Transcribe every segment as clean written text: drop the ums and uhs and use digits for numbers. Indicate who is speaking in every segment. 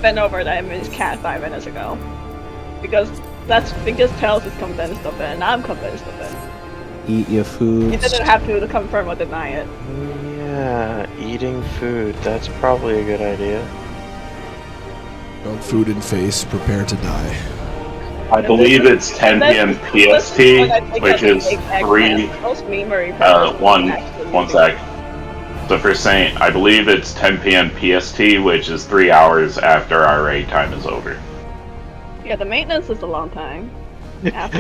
Speaker 1: been over that image cat 5 minutes ago. Because Tails is convinced of it, and I'm convinced of it.
Speaker 2: Eat your food.
Speaker 1: You didn't have to confirm or deny it.
Speaker 3: Yeah, eating food. That's probably a good idea.
Speaker 4: Don't food in face, prepare to die.
Speaker 5: I believe it's 10 p.m. PST, which is 1 sec. So for Saint, I believe it's 10 p.m. PST, which is 3 hours after our raid time is over.
Speaker 1: Yeah, the maintenance is a long time.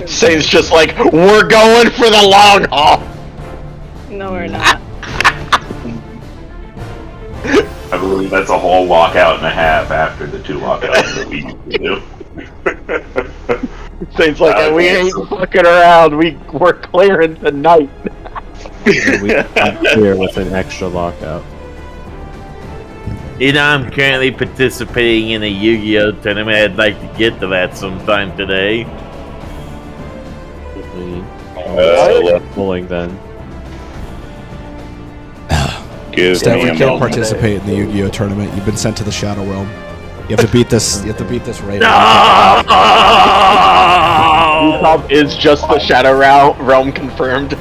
Speaker 3: Saint's just like, we're going for the long haul!
Speaker 1: No, we're not.
Speaker 5: I believe that's a whole lockout and a half after the 2 lockouts that we usually do.
Speaker 3: Saint's like, we ain't fucking around, we're clearing tonight.
Speaker 2: We got clear with an extra lockout.
Speaker 6: You know, I'm currently participating in a Yu-Gi-Oh! Tournament. I'd like to get to that sometime today.
Speaker 2: Pulling then.
Speaker 4: Stan, we can't participate in the Yu-Gi-Oh! Tournament. You've been sent to the Shadow Realm. You have to beat this. You have to beat this raid.
Speaker 3: UCOB is just the Shadow Realm confirmed.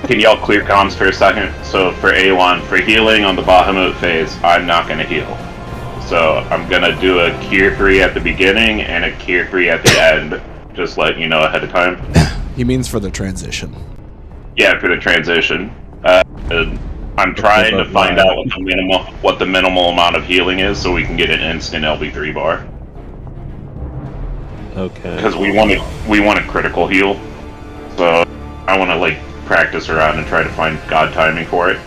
Speaker 5: Can y'all clear comms for a second? So for A1, for healing on the Bahamut phase, I'm not going to heal. So I'm going to do a Cure 3 at the beginning and a Cure 3 at the end. Just letting you know ahead of time.
Speaker 4: He means for the transition.
Speaker 5: Yeah, for the transition. I'm trying to find out what the minimal amount of healing is so we can get an instant LB3 bar.
Speaker 2: Okay.
Speaker 5: Because we want a critical heal. So I want to like practice around and try to find God timing for it.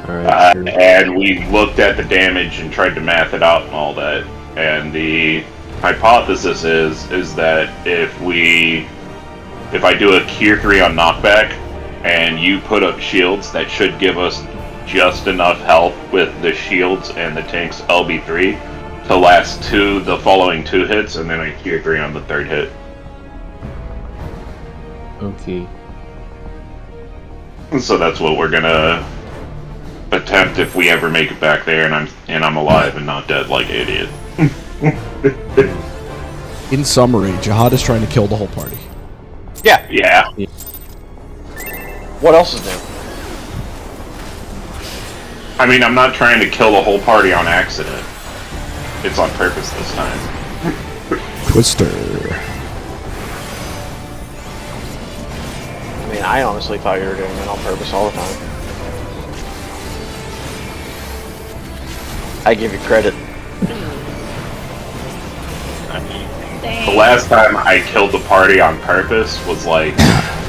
Speaker 2: Alright. Sure.
Speaker 5: And we looked at the damage and tried to math it out and all that. And the hypothesis is that if I do a Cure 3 on knockback and you put up shields, that should give us just enough health with the shields and the tank's LB3 to last the following 2 hits, and then a Cure 3 on the 3rd hit.
Speaker 2: Okay.
Speaker 5: So that's what we're gonna attempt if we ever make it back there, and I'm alive and not dead like an idiot.
Speaker 4: In summary, Jihad is trying to kill the whole party.
Speaker 3: Yeah.
Speaker 5: Yeah.
Speaker 3: What else is new?
Speaker 5: I mean, I'm not trying to kill the whole party on accident. It's on purpose this time.
Speaker 4: Twister.
Speaker 3: I mean, I honestly thought you were doing it on purpose all the time. I give you credit.
Speaker 5: The last time I killed the party on purpose was like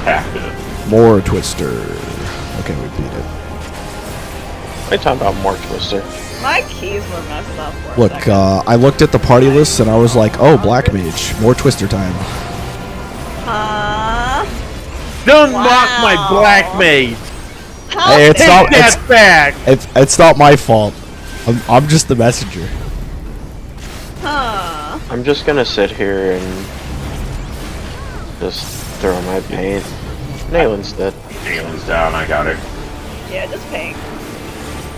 Speaker 5: active.
Speaker 4: More Twister. Okay, we beat it.
Speaker 3: I talking about more Twister.
Speaker 1: My keys were messed up for a
Speaker 4: Look,
Speaker 1: second.
Speaker 4: I looked at the party list and I was like, oh, Black Mage. More Twister time.
Speaker 6: Don't mock my black mage!
Speaker 4: Hey, it's not.
Speaker 6: That's back!
Speaker 4: It's not my fault. I'm just the messenger.
Speaker 1: Huh.
Speaker 3: I'm just gonna sit here and just throw my paint. Nalen's dead.
Speaker 5: Nalen's down, I got her.
Speaker 1: Yeah, just pink.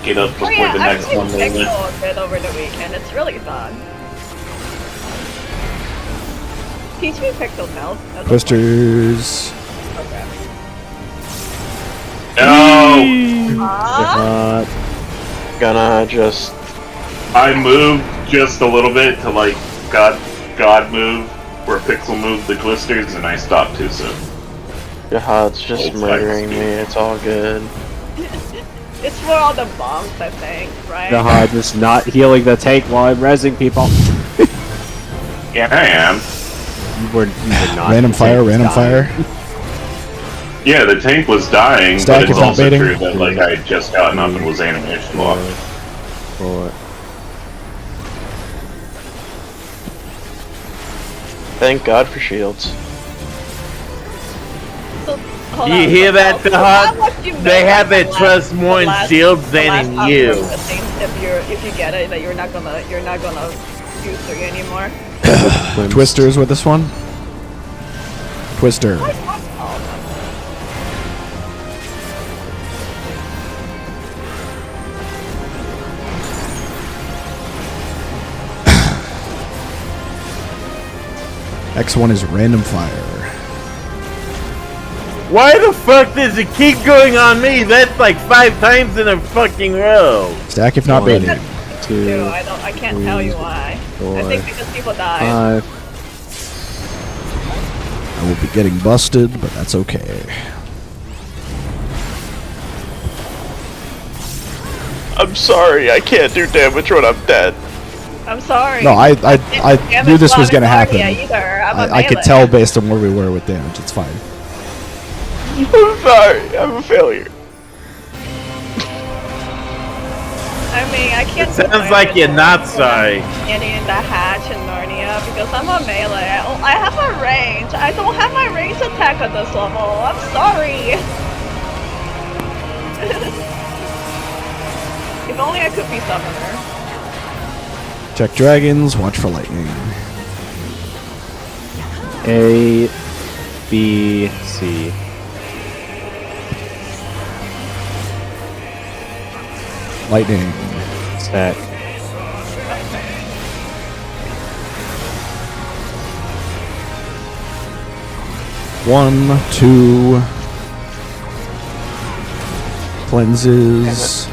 Speaker 5: Get up before the next one,
Speaker 1: I
Speaker 5: Nalen.
Speaker 1: played a bit over the weekend. It's really fun. Teach me pixel melt.
Speaker 4: Twisters.
Speaker 1: Okay.
Speaker 5: No!
Speaker 3: Gonna just...
Speaker 5: I moved just a little bit to like God move, or Pixel move the Twisters, and I stopped too soon.
Speaker 3: Jihad's just murdering me, it's all good.
Speaker 1: It's for all the bombs, I think, right?
Speaker 2: Jihad is not healing the tank while I'm rezzing people.
Speaker 5: Yeah, I am.
Speaker 2: You were not.
Speaker 4: Random fire, random fire.
Speaker 5: Yeah, the tank was dying,
Speaker 4: Stack
Speaker 5: but it's
Speaker 4: if not
Speaker 5: also
Speaker 4: baiting.
Speaker 5: true that like I had just gotten up and was animation locked.
Speaker 3: Thank God for shields.
Speaker 1: So,
Speaker 6: You hear that, Jihad? They have their trust more in shields than in you.
Speaker 1: If you get it, that you're not gonna use 3 anymore.
Speaker 4: Twisters with this one. Twister. X1 is random fire.
Speaker 6: Why the fuck does it keep going on me? That's like 5 times in a fucking row.
Speaker 4: Stack if not baited.
Speaker 2: 2,
Speaker 1: I can't tell you why.
Speaker 2: 4,
Speaker 1: I think because people died.
Speaker 2: 5.
Speaker 4: I will be getting busted, but that's okay.
Speaker 3: I'm sorry, I can't do damage when I'm dead.
Speaker 1: I'm sorry.
Speaker 4: No, I
Speaker 1: Damage
Speaker 4: knew this was
Speaker 1: not
Speaker 4: gonna
Speaker 1: in
Speaker 4: happen.
Speaker 1: Narnia either. I'm a
Speaker 4: I could
Speaker 1: melee.
Speaker 4: tell based on where we were with damage. It's fine.
Speaker 3: I'm sorry, I'm a failure.
Speaker 1: I mean, I can't.
Speaker 6: Sounds like you're not sorry.
Speaker 1: Getting the hatch in Narnia because I'm a melee. I have a range. I don't have my range attack at this level. I'm sorry. If only I could be summoner.
Speaker 4: Check dragons, watch for lightning.
Speaker 2: A, B, C.
Speaker 4: Lightning.
Speaker 2: Stack.
Speaker 4: One, two. Cleanses.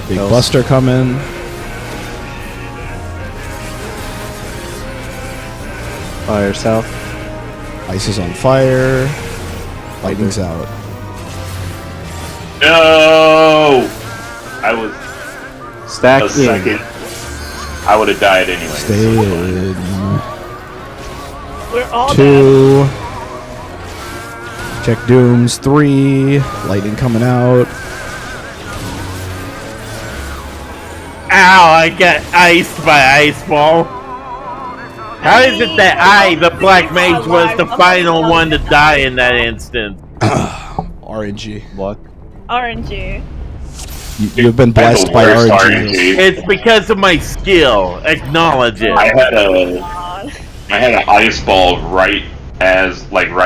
Speaker 4: Big buster coming.
Speaker 2: Fire south.
Speaker 4: Ice is on fire. Lightning's out.
Speaker 5: No! I was
Speaker 2: Stack
Speaker 5: a
Speaker 2: in.
Speaker 5: second. I would have died anyway.
Speaker 4: Stay in.
Speaker 1: We're all dead.
Speaker 4: 2. Check dooms. 3. Lightning coming out.
Speaker 6: Ow, I got iced by ice ball. How is it that I, the black mage, was the final one to die in that instant?
Speaker 4: RNG.
Speaker 2: Luck.
Speaker 1: RNG.
Speaker 4: You've been
Speaker 5: That's
Speaker 4: blessed
Speaker 5: the
Speaker 4: by
Speaker 5: worst
Speaker 4: RNG.
Speaker 6: It's because of my skill. Acknowledge it.
Speaker 5: I had an ice ball right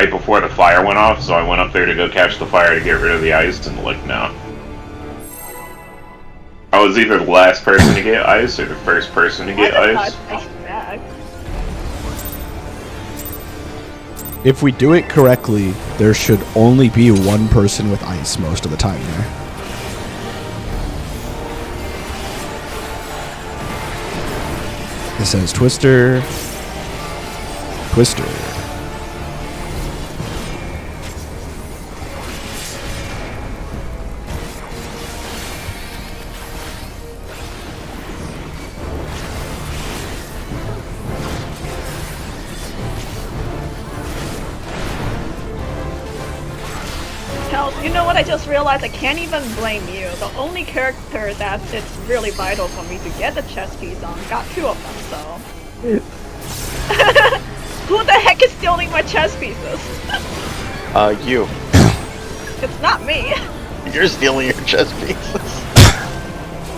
Speaker 5: before the fire went off, so I went up there to go catch the fire to get rid of the ice, and no. I was either the last person to get ice or the first person to get ice.
Speaker 4: If we do it correctly, there should only be one person with ice most of the time there. This says Twister. Twister.
Speaker 1: You know what? I just realized I can't even blame you. The only character that it's really vital for me to get the chess piece on got 2 of them, so. Who the heck is stealing my chess pieces?
Speaker 3: You.
Speaker 1: It's not me.
Speaker 3: You're stealing your chess pieces.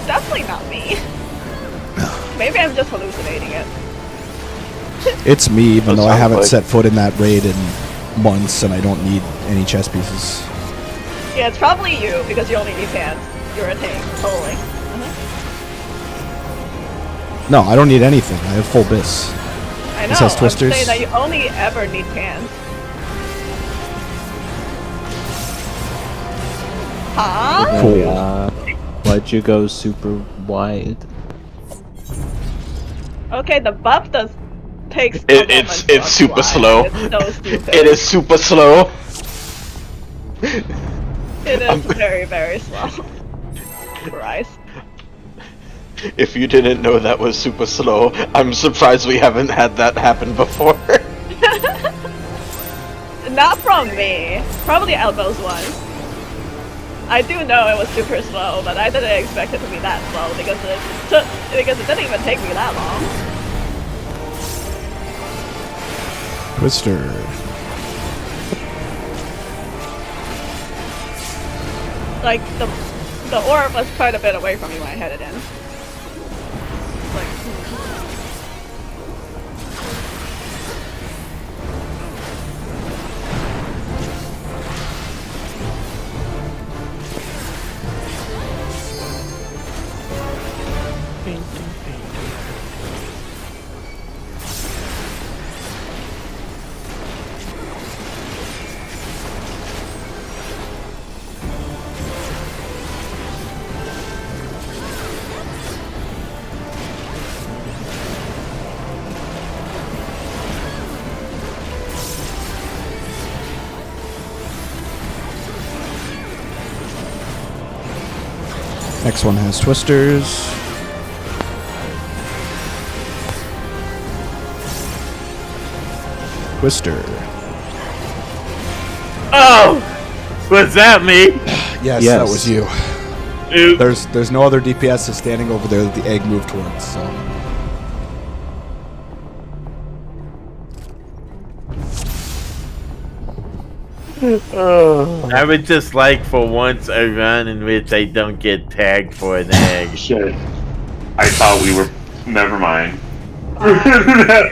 Speaker 1: Definitely not me. Maybe I'm just hallucinating it.
Speaker 4: It's me, even
Speaker 3: That
Speaker 4: though I
Speaker 3: sounds
Speaker 4: haven't
Speaker 3: like-
Speaker 4: set foot in that raid in months and I don't need any chess pieces.
Speaker 1: Yeah, it's probably you because you only need pants. You're a tank, totally.
Speaker 4: No, I don't need anything. I have full bis.
Speaker 1: I know.
Speaker 4: This has
Speaker 1: I'm
Speaker 4: twisters?
Speaker 1: saying that you only ever need pants. Huh?
Speaker 4: Cool.
Speaker 2: Why'd you go super wide?
Speaker 1: Okay, the buff does takes.
Speaker 3: It's super slow.
Speaker 1: It's so stupid.
Speaker 3: It is super slow.
Speaker 1: It is very, very slow. Christ.
Speaker 3: If you didn't know that was super slow, I'm surprised we haven't had that happen before.
Speaker 1: Not from me. Probably Elbow's one. I do know it was super slow, but I didn't expect it to be that slow because it didn't even take me that long.
Speaker 4: Twister.
Speaker 1: Like the orb was quite a bit away from me when I headed in. Like,
Speaker 4: Next one has twisters. Twister.
Speaker 6: Oh! Was that me?
Speaker 4: Yes,
Speaker 2: Yes.
Speaker 4: that was you.
Speaker 6: Oops.
Speaker 4: There's no other DPS standing over there that the egg moved towards, so.
Speaker 6: I would just like for once a run in which I don't get tagged for an egg.
Speaker 5: Shit. I thought we were. Never mind. I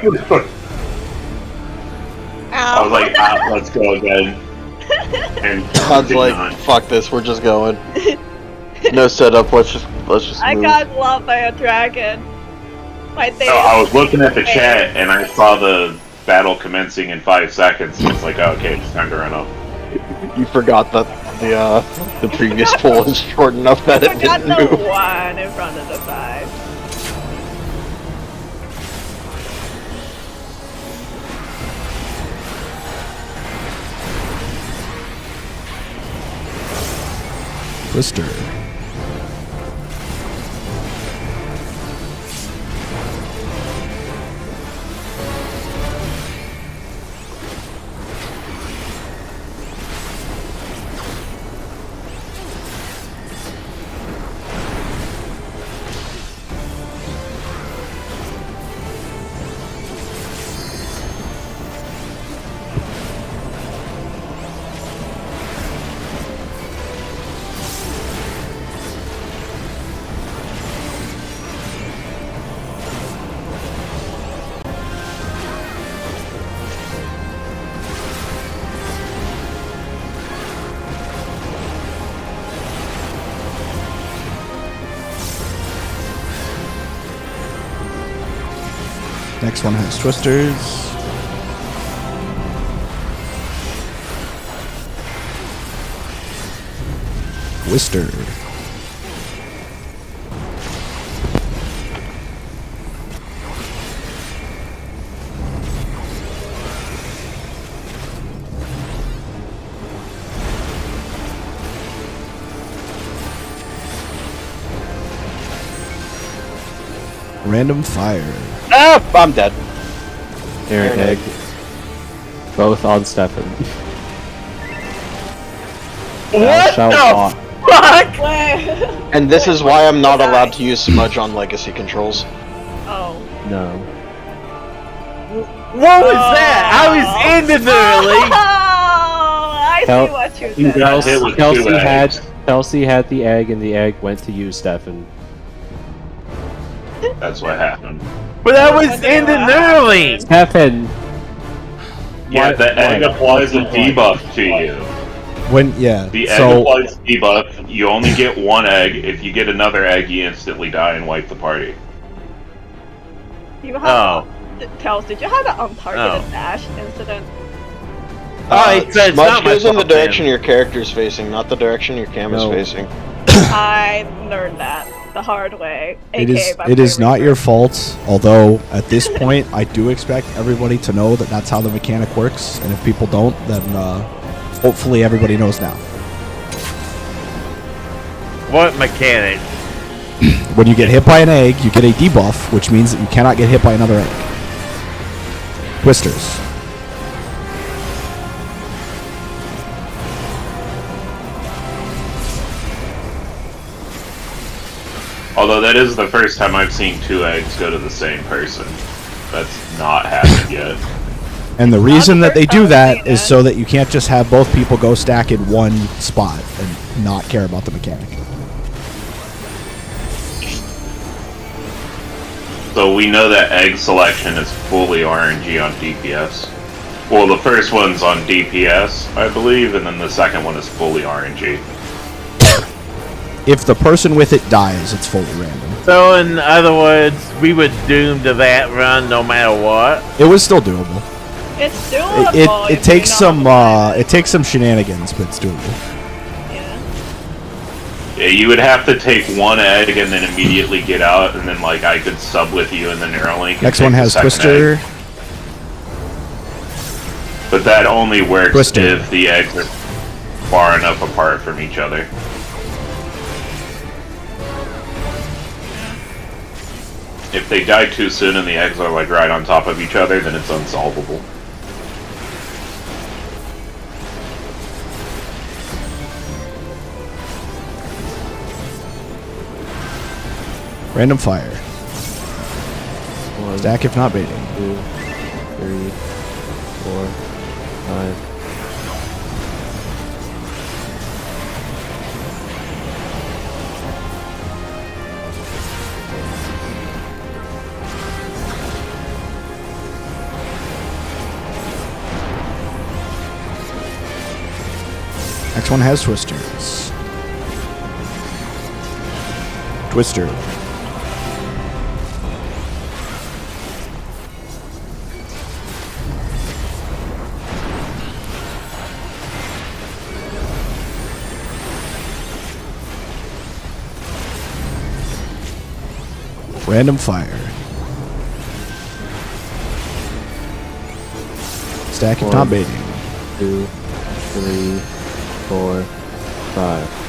Speaker 5: was like, let's go again. And
Speaker 3: Todd's
Speaker 5: did
Speaker 3: like,
Speaker 5: not.
Speaker 3: fuck this, we're just going. No setup, let's just
Speaker 1: I
Speaker 3: move.
Speaker 1: got loved by a dragon. My thing.
Speaker 5: So I was looking at the chat and I saw the battle commencing in 5 seconds. And it's like, oh, okay, it's time to run up.
Speaker 3: You forgot that the previous pool is short enough that
Speaker 1: I
Speaker 3: it
Speaker 1: got
Speaker 3: didn't
Speaker 1: the
Speaker 3: move.
Speaker 1: 1 in front of the 5.
Speaker 4: Twister. Next one has twisters. Twister. Random fire.
Speaker 3: Ah, I'm dead.
Speaker 2: Aaron egg. Both on Stefan.
Speaker 6: What
Speaker 2: shall
Speaker 6: the
Speaker 2: not.
Speaker 6: fuck?
Speaker 3: And this is why I'm not allowed to use smudge on legacy controls.
Speaker 1: Oh.
Speaker 2: No.
Speaker 6: What was that? I was in the early.
Speaker 1: Oh, I see what you
Speaker 5: You
Speaker 1: did.
Speaker 5: got hit with
Speaker 2: Kelsey
Speaker 5: 2 eggs.
Speaker 2: had the egg, and the egg went to you, Stefan.
Speaker 5: That's what happened.
Speaker 6: But I was in the early.
Speaker 2: Stefan.
Speaker 5: Yeah,
Speaker 2: Why-
Speaker 5: the egg
Speaker 2: why?
Speaker 5: applies a debuff to you. The egg
Speaker 4: So
Speaker 5: applies a debuff. You only get 1 egg. If you get another egg, you instantly die and wipe the party.
Speaker 1: You have
Speaker 6: Oh.
Speaker 1: Tells, did you have an untargeted
Speaker 6: Oh.
Speaker 1: dash incident?
Speaker 6: Oh, it's not
Speaker 3: Smudge
Speaker 6: my
Speaker 3: goes in the
Speaker 6: fault,
Speaker 3: direction
Speaker 6: man.
Speaker 3: your character's facing, not the direction your cam is
Speaker 2: No.
Speaker 3: facing.
Speaker 1: I learned that the hard way.
Speaker 4: it
Speaker 1: AKA
Speaker 4: is
Speaker 1: by
Speaker 4: it is
Speaker 1: playing
Speaker 4: not your
Speaker 1: reverse.
Speaker 4: fault. Although at this point, I do expect everybody to know that that's how the mechanic works. And if people don't, then hopefully everybody knows now.
Speaker 6: What mechanic?
Speaker 4: When you get hit by an egg, you get a debuff, which means that you cannot get hit by another egg. Twisters.
Speaker 5: Although that is the first time I've seen 2 eggs go to the same person. That's not happened yet.
Speaker 4: And the reason
Speaker 1: the
Speaker 4: that they
Speaker 1: first
Speaker 4: do
Speaker 1: time I've
Speaker 4: that
Speaker 1: seen
Speaker 4: is
Speaker 1: it.
Speaker 4: so that you can't just have both people go stack in one spot and not care about the mechanic.
Speaker 5: So we know that egg selection is fully RNG on DPS. Well, the first one's on DPS, I believe, and then the second one is fully RNG.
Speaker 4: If the person with it dies, it's fully random.
Speaker 6: So in other words, we were doomed to that run no matter what.
Speaker 4: It was still doable.
Speaker 1: It's doable.
Speaker 4: It
Speaker 1: if
Speaker 4: takes
Speaker 1: you know
Speaker 4: some
Speaker 1: how to
Speaker 4: it takes some shenanigans, but it's doable.
Speaker 1: play it. Yeah.
Speaker 5: Yeah, you would have to take 1 egg and then immediately get out, and then like I could sub with you in the Neuralink.
Speaker 4: Next one has Twister.
Speaker 5: But that only works
Speaker 4: Twister.
Speaker 5: if the eggs are far enough apart from each other. if they die too soon and the eggs are like right on top of each other, then it's unsolvable.
Speaker 4: Random fire.
Speaker 2: 1,
Speaker 4: Stack if not baiting.
Speaker 2: 2, 3, 4, 5.
Speaker 4: Next one has twisters. Twister. Random fire. Stack if not baiting.
Speaker 2: 2, 3, 4, 5.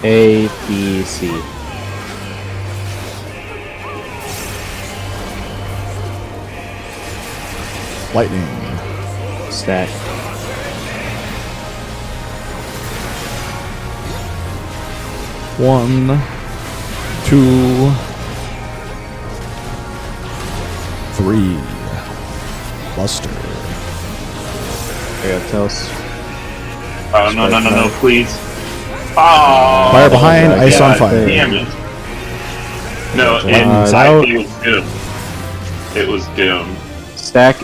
Speaker 2: A, B, C.
Speaker 4: Lightning.
Speaker 2: Stack.
Speaker 4: One, two, three. Buster.
Speaker 2: Here, tell us.
Speaker 5: Oh, no, please. Oh,
Speaker 4: Fire behind,
Speaker 5: my
Speaker 4: ice on
Speaker 5: God,
Speaker 4: fire.
Speaker 5: Damn it. No,
Speaker 2: out.
Speaker 5: it was doomed. It was doomed.
Speaker 2: Stack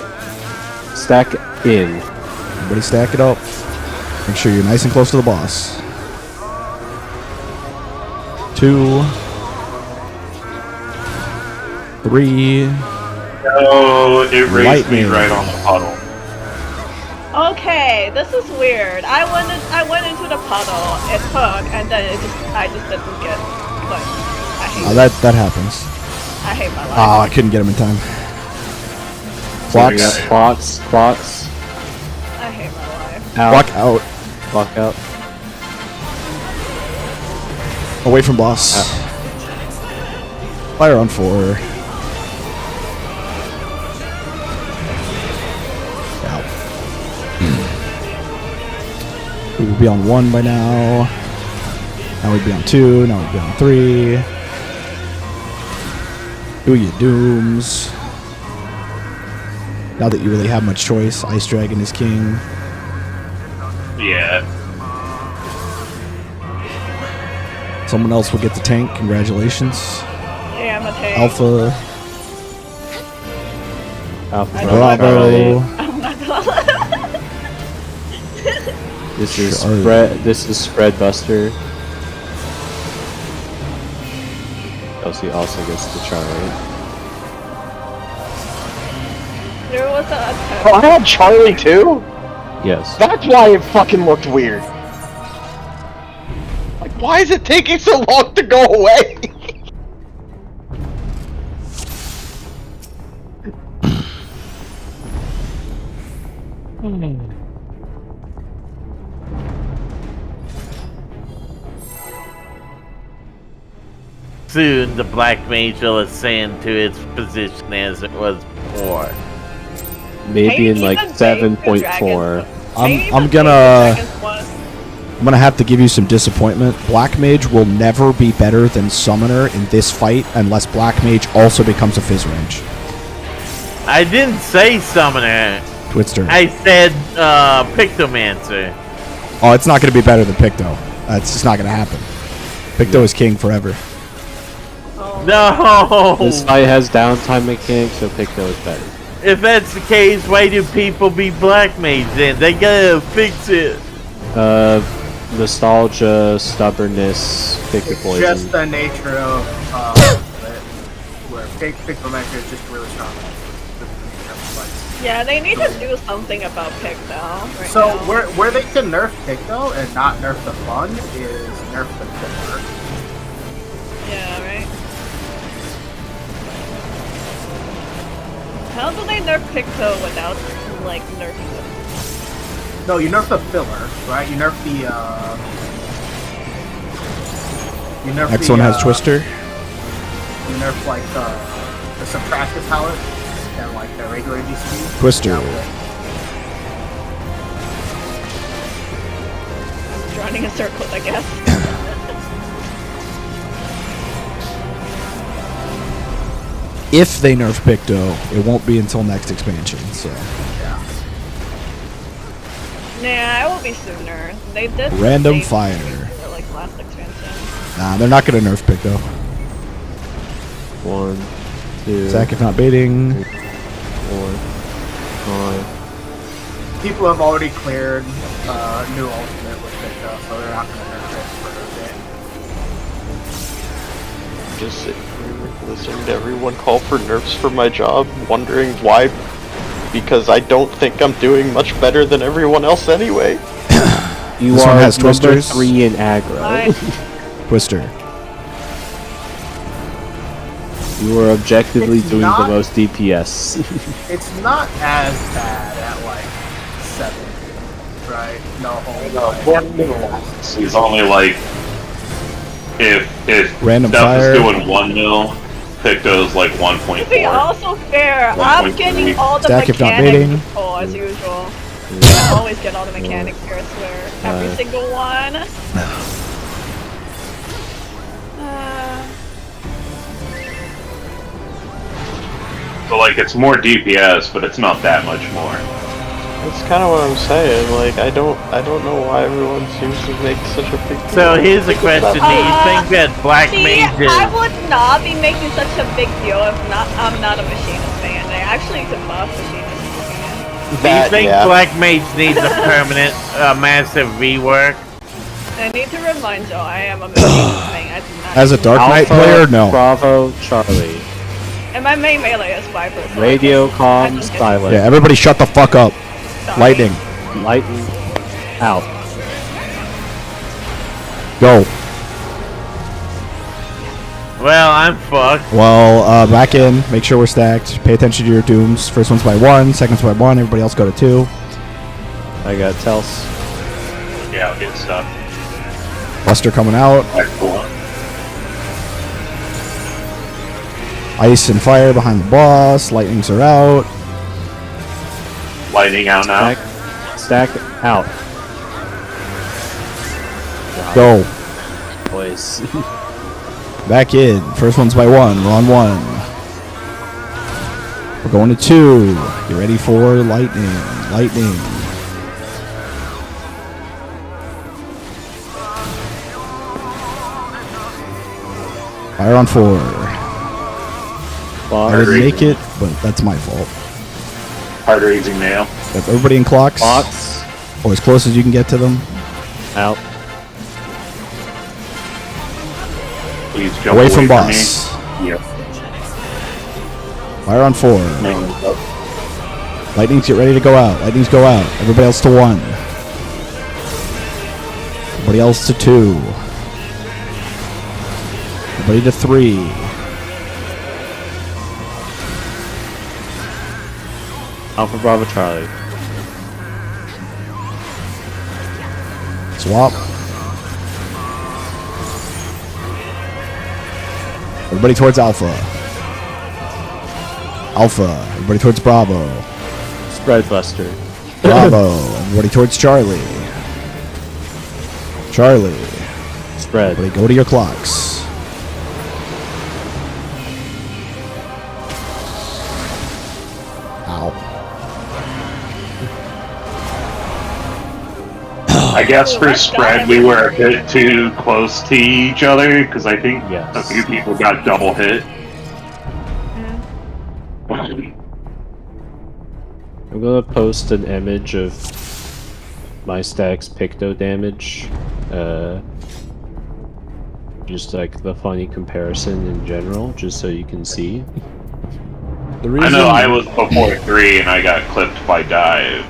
Speaker 2: in.
Speaker 4: Everybody stack it up. Make sure you're nice and close to the boss. 2, 3.
Speaker 5: No, it raised me
Speaker 4: Lightning.
Speaker 5: right on the puddle.
Speaker 1: Okay, this is weird. I went into the puddle, it took, and then I just didn't get. But I hate
Speaker 4: Oh, that happens.
Speaker 1: I hate my life.
Speaker 4: Oh, I couldn't get him in time.
Speaker 2: We got
Speaker 4: Clocks.
Speaker 2: clocks.
Speaker 1: I hate my life.
Speaker 2: Out.
Speaker 4: Clock out.
Speaker 2: Clock out.
Speaker 4: Away from boss. Fire on 4. Out. We would be on 1 by now. Now we'd be on 2. Now we'd be on 3. Do your dooms. Now that you really have much choice, Ice Dragon is king.
Speaker 5: Yeah.
Speaker 4: Someone else will get the tank. Congratulations.
Speaker 1: Yeah, I'm a tank.
Speaker 4: Alpha.
Speaker 2: Alpha.
Speaker 1: I
Speaker 4: Bravo.
Speaker 1: I'm not gonna.
Speaker 2: This is
Speaker 4: Sure.
Speaker 2: spread. This is spread buster. Elsie also gets the Charlie.
Speaker 1: There was a attempt.
Speaker 3: Oh, I had Charlie too?
Speaker 2: Yes.
Speaker 3: That's why it fucking looked weird. Like, why is it taking so long to go away?
Speaker 6: Soon the black mage will ascend to its position as it was before.
Speaker 2: Maybe in
Speaker 1: Maybe
Speaker 2: like
Speaker 1: even Save the
Speaker 2: 7.4.
Speaker 4: I'm gonna have to give you some disappointment. Black Mage will never be better than Summoner in this fight unless Black Mage also becomes a Fizz range.
Speaker 6: I didn't say summoner.
Speaker 4: Twister.
Speaker 6: I said Pictomancer.
Speaker 4: Oh, it's not going to be better than Picto. It's just not going to happen. Picto is king forever.
Speaker 6: No!
Speaker 2: This fight has downtime mechanics, so Picto is better.
Speaker 6: If that's the case, why do people be black mage then? They gotta fix it.
Speaker 2: Nostalgia, stubbornness, pick your
Speaker 7: It's
Speaker 2: poison.
Speaker 7: just the nature of where pick Momentum is just really strong.
Speaker 1: Yeah, they need to do something about pick though. Right
Speaker 7: So
Speaker 1: now.
Speaker 7: where they can nerf pick though and not nerf the fun is nerf the filler.
Speaker 1: Yeah, right. How do they nerf Picto without like nerfing them?
Speaker 7: No, you nerf the filler, right? You nerf the you nerf
Speaker 4: Next
Speaker 7: the,
Speaker 4: one has Twister.
Speaker 7: You nerf like the subtractive palette and like the regular DC.
Speaker 4: Twister.
Speaker 1: I'm running in circles, I guess.
Speaker 4: If they nerf Picto, it won't be until next expansion. So
Speaker 1: Nah, it will be sooner. They did
Speaker 4: Random
Speaker 1: save
Speaker 4: fire.
Speaker 1: for, like last expansion.
Speaker 4: nah, they're not gonna nerf Picto.
Speaker 2: 1, 2,
Speaker 4: Zach, if not baiting.
Speaker 2: 4, 5.
Speaker 7: People have already cleared new ultimate with Picto, so they're not gonna nerf it for a bit.
Speaker 3: Just sit here listening to everyone call for nerfs for my job, wondering why. Because I don't think I'm doing much better than everyone else anyway.
Speaker 2: You
Speaker 4: This
Speaker 2: are
Speaker 4: one has
Speaker 2: number
Speaker 4: twisters.
Speaker 2: 3 in aggro.
Speaker 1: Fine.
Speaker 4: Twister.
Speaker 2: You are objectively
Speaker 7: It's
Speaker 2: doing
Speaker 7: not-
Speaker 2: the most DPS.
Speaker 7: It's not as bad at like 7, right? No,
Speaker 5: He's only like if
Speaker 4: Random
Speaker 5: Steph
Speaker 4: fire.
Speaker 5: is doing 1 mil, Picto's like
Speaker 1: To be
Speaker 5: 1.4.
Speaker 1: also fair, I'm
Speaker 5: 1.3.
Speaker 1: getting all the
Speaker 4: Stack if not
Speaker 1: mechanics
Speaker 4: baiting.
Speaker 1: full as usual. I always get all the mechanics here, I swear. Every single one.
Speaker 5: So like it's more DPS, but it's not that much more.
Speaker 3: That's kind of what I'm saying. Like I don't know why everyone seems to make such a big deal.
Speaker 6: So here's the question: do you think that Black
Speaker 1: See,
Speaker 6: Mages?
Speaker 1: I would not be making such a big deal if I'm not a Machinist fan. I actually could buff Machinist fan.
Speaker 6: Do you think Black Mage needs a permanent, massive rework?
Speaker 1: I need to remind you, I am a Machinist fan. I do not.
Speaker 4: As a Dark Knight
Speaker 2: Alpha,
Speaker 4: player, no.
Speaker 2: Bravo, Charlie.
Speaker 1: And my main melee is Viper. so
Speaker 2: Radio,
Speaker 1: I don't
Speaker 2: comms,
Speaker 1: get-
Speaker 2: silent.
Speaker 4: Yeah, everybody shut the fuck up.
Speaker 1: Sorry.
Speaker 4: Lightning.
Speaker 2: Lightning. Out.
Speaker 4: Go.
Speaker 6: Well, I'm fucked.
Speaker 4: Well, back in. Make sure we're stacked. Pay attention to your dooms. First one's by 1, second one's by 1. Everybody else go to 2.
Speaker 2: I got Tels.
Speaker 5: Yeah, I'll get stuff.
Speaker 4: Buster coming out.
Speaker 5: Excellent.
Speaker 4: Ice and fire behind the boss. Lightnings are out.
Speaker 5: Lightning out now.
Speaker 2: Stack out.
Speaker 4: Go.
Speaker 2: Boys.
Speaker 4: Back in. First one's by 1. We're on 1. We're going to 2. Get ready for lightning. Lightning. Fire on 4. I didn't make it, but that's my fault.
Speaker 5: Hard raising nail.
Speaker 4: Yep, everybody in clocks.
Speaker 2: Box.
Speaker 4: Or as close as you can get to them.
Speaker 2: Out.
Speaker 5: Please jump
Speaker 4: Away from
Speaker 5: me.
Speaker 4: boss.
Speaker 5: Yep.
Speaker 4: Fire on 4.
Speaker 5: Nail's up.
Speaker 4: Lightnings get ready to go out. Lightnings go out. Everybody else to 1. Everybody else to 2. Everybody to 3.
Speaker 2: Alpha Bravo Charlie.
Speaker 4: Swap. Everybody towards Alpha. Alpha. Everybody towards Bravo.
Speaker 2: Spread Buster.
Speaker 4: Bravo. Everybody towards Charlie. Charlie.
Speaker 2: Spread.
Speaker 4: Everybody go to your clocks. Ow.
Speaker 5: I guess for spread we were a bit too close to each other because I think
Speaker 2: Yes.
Speaker 5: a few people got double hit.
Speaker 2: I'm gonna post an image of my stacks Picto damage. Just like the funny comparison in general, just so you can see.
Speaker 4: The reason,
Speaker 5: I know I was before 3 and I got clipped by dive.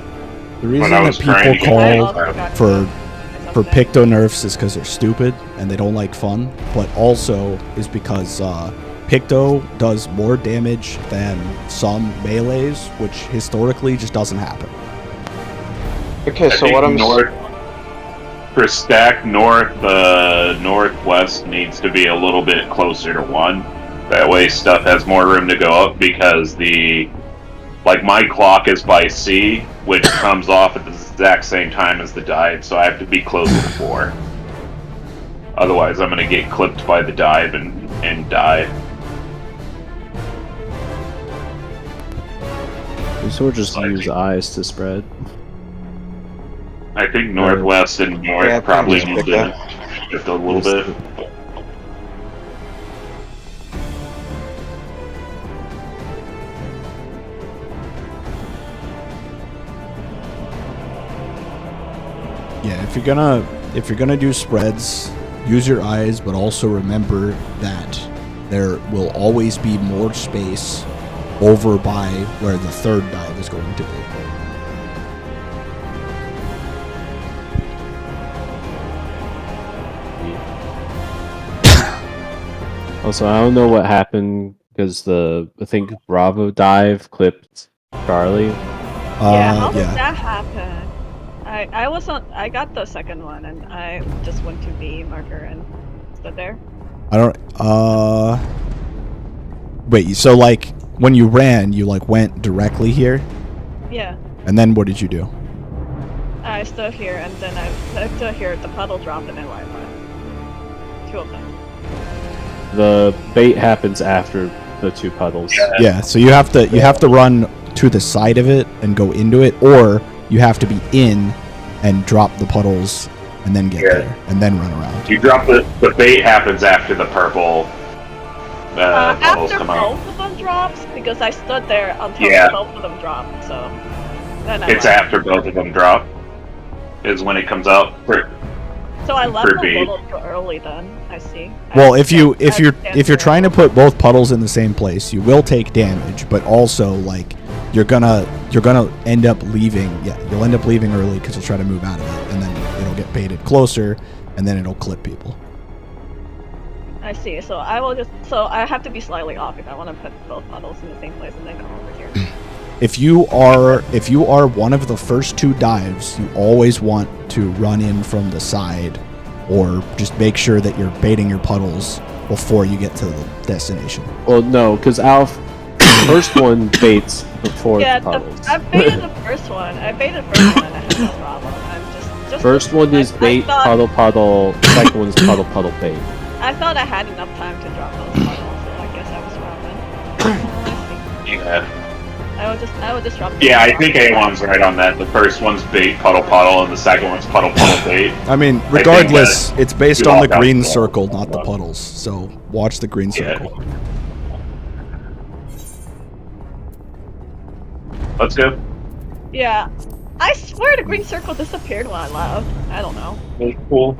Speaker 4: the reason
Speaker 5: when I
Speaker 4: that
Speaker 5: was trying to
Speaker 4: people
Speaker 5: get
Speaker 4: call
Speaker 5: back.
Speaker 4: for Picto nerfs is because they're stupid and they don't like fun, but also is because Picto does more damage than some melees, which historically just doesn't happen.
Speaker 3: Okay, so what I'm
Speaker 5: For stack north, the northwest needs to be a little bit closer to 1. That way stuff has more room to go up because my clock is by C, which comes off at the exact same time as the dive, so I have to be closer to 4. Otherwise I'm gonna get clipped by the dive and die.
Speaker 2: We sort of just use eyes to spread.
Speaker 5: I think northwest and north
Speaker 3: Yeah,
Speaker 5: probably
Speaker 3: just
Speaker 5: need
Speaker 3: pick
Speaker 5: to shift a little bit.
Speaker 4: Yeah, if you're gonna do spreads, use your eyes, but also remember that there will always be more space over by where the third dive is going to be.
Speaker 2: Also, I don't know what happened because I think Bravo dive clipped Charlie.
Speaker 1: Yeah, how did
Speaker 4: Yeah.
Speaker 1: that happen? I got the second one and I just went to B marker and stood there.
Speaker 4: I don't. Wait. So like when you ran, you like went directly here,
Speaker 1: Yeah.
Speaker 4: and then what did you do?
Speaker 1: I stood here and then I stood here, the puddle dropped and then I went. 2 of them.
Speaker 2: The bait happens after the 2 puddles.
Speaker 4: Yeah. So you have to run to the side of it and go into it, or you have to be in and drop the puddles and then get there and then run around.
Speaker 5: You drop the bait happens after the purple puddles
Speaker 1: After
Speaker 5: come out.
Speaker 1: both of them drops, because I stood there until
Speaker 5: Yeah.
Speaker 1: both of them dropped, so then I
Speaker 5: It's
Speaker 1: left.
Speaker 5: after both of them drop. Is when it comes out.
Speaker 1: So I left
Speaker 5: for
Speaker 1: a
Speaker 5: B.
Speaker 1: little too early then, I see.
Speaker 4: Well,
Speaker 1: I
Speaker 4: if you're
Speaker 1: stand
Speaker 4: trying to
Speaker 1: there.
Speaker 4: put both puddles in the same place, you will take damage, but also like you're gonna end up leaving. Yeah, you'll end up leaving early because you'll try to move out of it, and then it'll get baited closer, and then it'll clip people.
Speaker 1: I see, so I have to be slightly off if I want to put both puddles in the same place and then come over here.
Speaker 4: If you are one of the first 2 dives, you always want to run in from the side, or just make sure that you're baiting your puddles before you get to the destination.
Speaker 2: Well, no, because Alf, first one baits before
Speaker 1: Yeah,
Speaker 2: the puddles.
Speaker 1: I baited the first one. I baited the first one and I had no problem. I'm just
Speaker 2: First one is
Speaker 1: I
Speaker 2: bait,
Speaker 1: thought-
Speaker 2: puddle. Second one is puddle, bait.
Speaker 1: I thought I had enough time to drop those puddles, so I guess I was wrong then. I see.
Speaker 5: Yeah.
Speaker 1: I would just drop the
Speaker 5: Yeah, I
Speaker 1: puddle.
Speaker 5: think A1's right on that. The first one's bait, puddle, and the second one's puddle, bait.
Speaker 4: I mean,
Speaker 5: think
Speaker 4: regardless, it's based
Speaker 5: you
Speaker 4: on the
Speaker 5: walk out
Speaker 4: green
Speaker 5: the wall.
Speaker 4: circle, not the puddles. So watch the green
Speaker 5: Yeah.
Speaker 4: circle.
Speaker 5: Let's go.
Speaker 1: Yeah. I swear the green circle disappeared when I left. I don't know.
Speaker 5: Cool.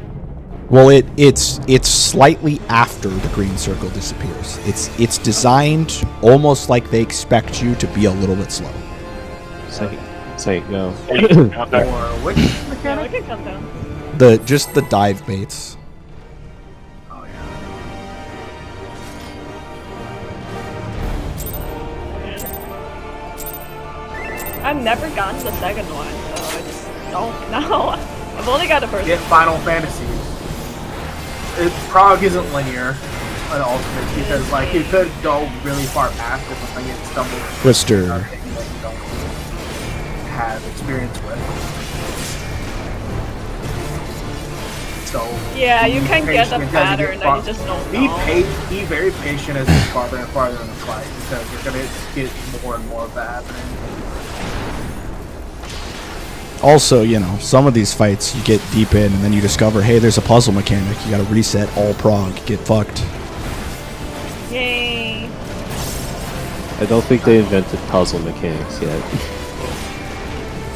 Speaker 4: Well, it's slightly after the green circle disappears. It's designed almost like they expect you to be a little bit slow.
Speaker 2: Say go.
Speaker 7: Or which
Speaker 1: Yeah, we
Speaker 7: mechanic?
Speaker 1: can come down.
Speaker 4: Just the dive baits.
Speaker 7: Oh yeah.
Speaker 1: I've never gotten the second one, so I just don't know. I've only got the first
Speaker 7: Get
Speaker 1: one.
Speaker 7: Final Fantasy. Prague isn't linear on Ultimate because like you could go really far past if something gets stumbled.
Speaker 4: Twister.
Speaker 7: That you don't have experience with. So
Speaker 1: Yeah, you
Speaker 7: be
Speaker 1: can get the
Speaker 7: patient as you
Speaker 1: pattern
Speaker 7: get
Speaker 1: that you
Speaker 7: far-
Speaker 1: just don't
Speaker 7: Be
Speaker 1: know.
Speaker 7: be very patient as you get farther and farther in the fight because you're gonna get more and more of that happening.
Speaker 4: Also, you know, some of these fights you get deep in and then you discover, hey, there's a puzzle mechanic. You gotta reset all prog. Get fucked.
Speaker 1: Yay.
Speaker 2: I don't think they invented puzzle mechanics yet.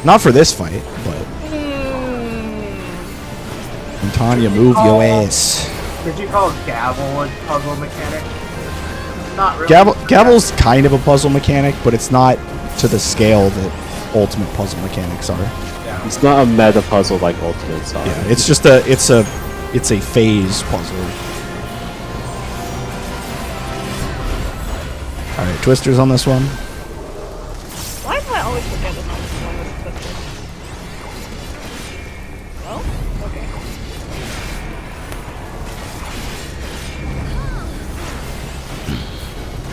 Speaker 4: Not for this fight, but Tanya, move your ass.
Speaker 7: Could you call gavel a puzzle mechanic? Not really.
Speaker 4: Gavel's kind of a puzzle mechanic, but it's not to the scale that ultimate puzzle mechanics are.
Speaker 7: Yeah.
Speaker 2: It's not a meta puzzle like Ultimates are.
Speaker 4: Yeah, it's just it's a phase puzzle. All right, twisters on this one.
Speaker 1: Why do I always forget this on this one with Twister? Well, okay.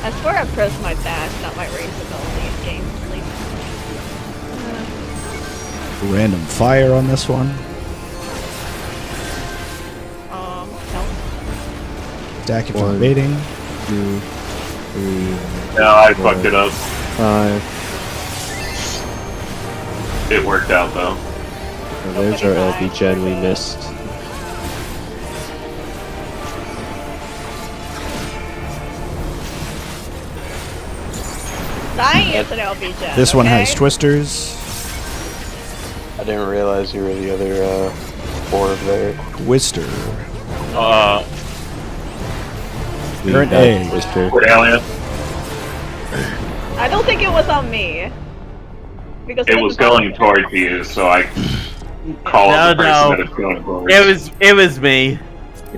Speaker 1: I swear I pressed my dash, not my raise ability in game.
Speaker 4: Random fire on this one.
Speaker 1: No.
Speaker 4: Stack if you're
Speaker 2: One.
Speaker 4: evading.
Speaker 2: 2, 3,
Speaker 5: No, I fucked it up.
Speaker 2: 5.
Speaker 5: It worked out though.
Speaker 2: Oh, there's our LB gen we missed.
Speaker 1: Dying is an LB
Speaker 4: This one has
Speaker 1: okay?
Speaker 4: twisters.
Speaker 3: I didn't realize you were the other orb there.
Speaker 4: Twister.
Speaker 2: We
Speaker 4: You're an
Speaker 2: got
Speaker 4: egg.
Speaker 2: Twister.
Speaker 5: Alien.
Speaker 1: I don't think it was on me. Because
Speaker 5: It was going towards you, so I called the person that it's going towards.
Speaker 6: It was me.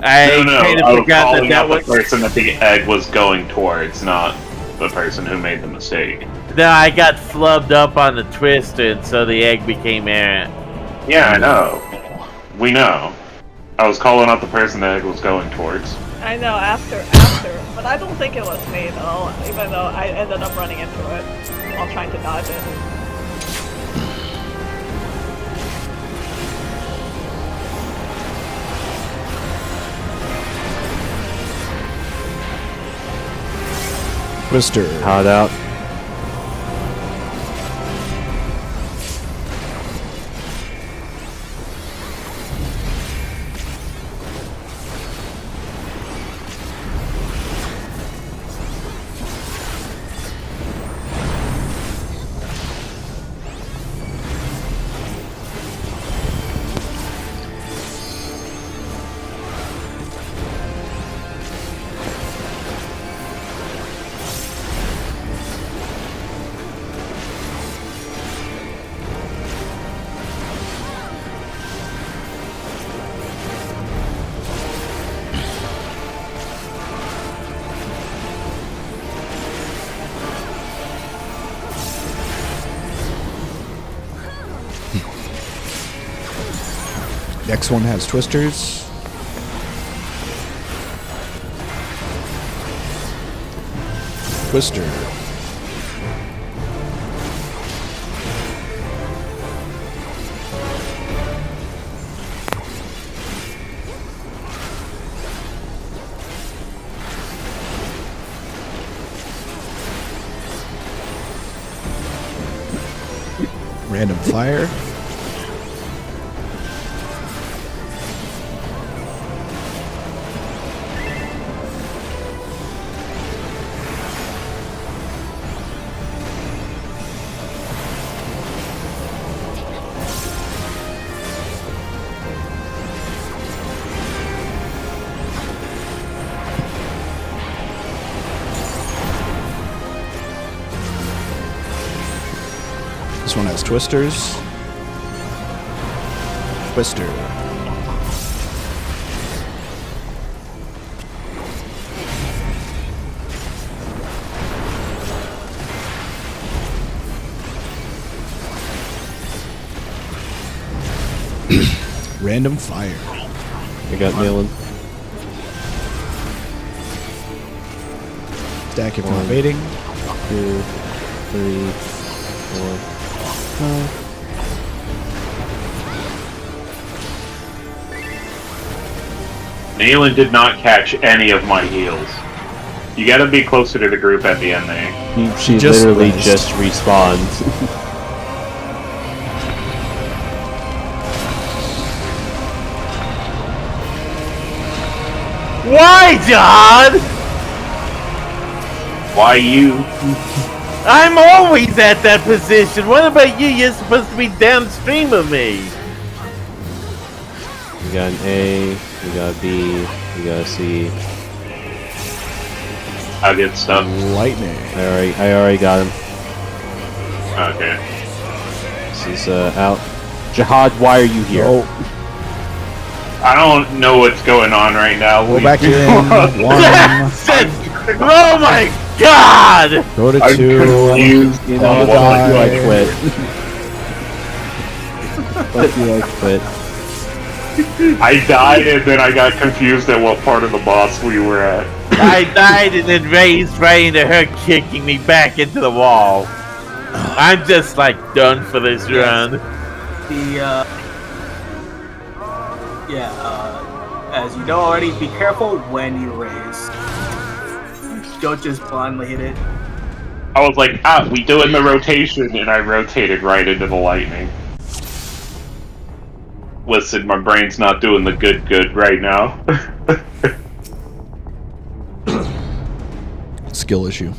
Speaker 6: I
Speaker 5: No,
Speaker 6: kind
Speaker 5: I
Speaker 6: of
Speaker 5: was
Speaker 6: forgot
Speaker 5: calling
Speaker 6: that
Speaker 5: out
Speaker 6: was.
Speaker 5: the person that the egg was going towards, not the person who made the mistake.
Speaker 6: No, I got flubbed up on the twister, and so the egg became errant.
Speaker 5: Yeah, I know. We know. I was calling out the person the egg was going towards.
Speaker 1: I know, after. But I don't think it was me though, even though I ended up running into it while trying to dodge it.
Speaker 4: Twister.
Speaker 2: Hot out.
Speaker 4: Next one has twisters. Twister. Random fire. This one has twisters. Twister. Random fire.
Speaker 2: We got Nealon.
Speaker 4: Stack if you're evading.
Speaker 2: 2, 3, 4.
Speaker 5: Nealon did not catch any of my heals. You gotta be closer to the group at the end there.
Speaker 2: She
Speaker 4: Just
Speaker 2: literally
Speaker 4: rezzed.
Speaker 2: just respawned.
Speaker 6: Why, John?
Speaker 5: Why you?
Speaker 6: I'm always at that position. What about you? You're supposed to be downstream of me.
Speaker 2: We got an A, we got a B, we got a C.
Speaker 5: I'll get stuff.
Speaker 4: Lightning.
Speaker 2: I already got him.
Speaker 5: Okay.
Speaker 2: This is out. Jihad, why are you here?
Speaker 4: Oh,
Speaker 5: I don't know what's going on right now.
Speaker 4: go back in. 1.
Speaker 6: Oh my god!
Speaker 4: Go to
Speaker 5: I'm
Speaker 4: 2.
Speaker 5: confused.
Speaker 2: You know,
Speaker 5: on
Speaker 2: fuck
Speaker 5: what-
Speaker 2: you, I quit. Fuck you, I quit.
Speaker 5: I died and then I got confused at what part of the boss we were at.
Speaker 6: I died and then Ray's right into her kicking me back into the wall. I'm just like done for this run.
Speaker 7: As you know already, be careful when you raise. Don't just blindly hit it.
Speaker 5: I was like, we doing the rotation, and I rotated right into the lightning. Listen, my brain's not doing the good right now.
Speaker 4: Skill issue.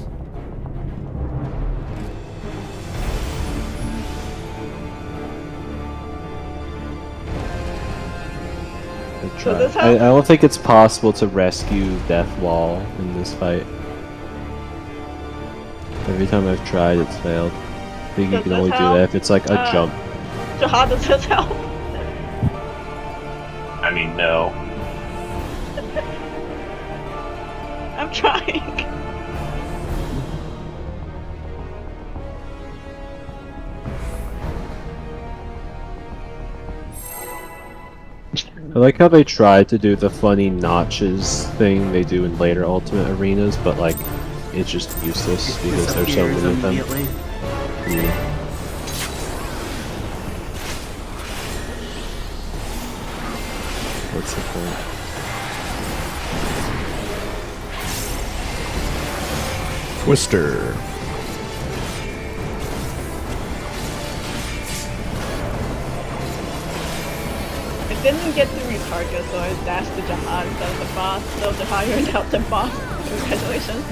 Speaker 1: So this
Speaker 2: I
Speaker 1: has-
Speaker 2: don't think it's possible to rescue Death Wall in this fight. Every time I've tried, it's failed. I think you
Speaker 1: Does
Speaker 2: can
Speaker 1: this
Speaker 2: only do
Speaker 1: help?
Speaker 2: that if it's like a jump.
Speaker 1: Jihad, does this help?
Speaker 5: I mean, no.
Speaker 1: I'm trying.
Speaker 2: I like how they tried to do the funny notches thing they do in later Ultimate Arenas, but like, it's just useless because there's so
Speaker 7: Disappears
Speaker 2: many of them.
Speaker 7: immediately.
Speaker 2: Yeah. What's the point?
Speaker 4: Twister.
Speaker 1: I didn't get to retarget, so I dashed to Jihad instead of the boss. So Jihad, you're now the boss. Congratulations.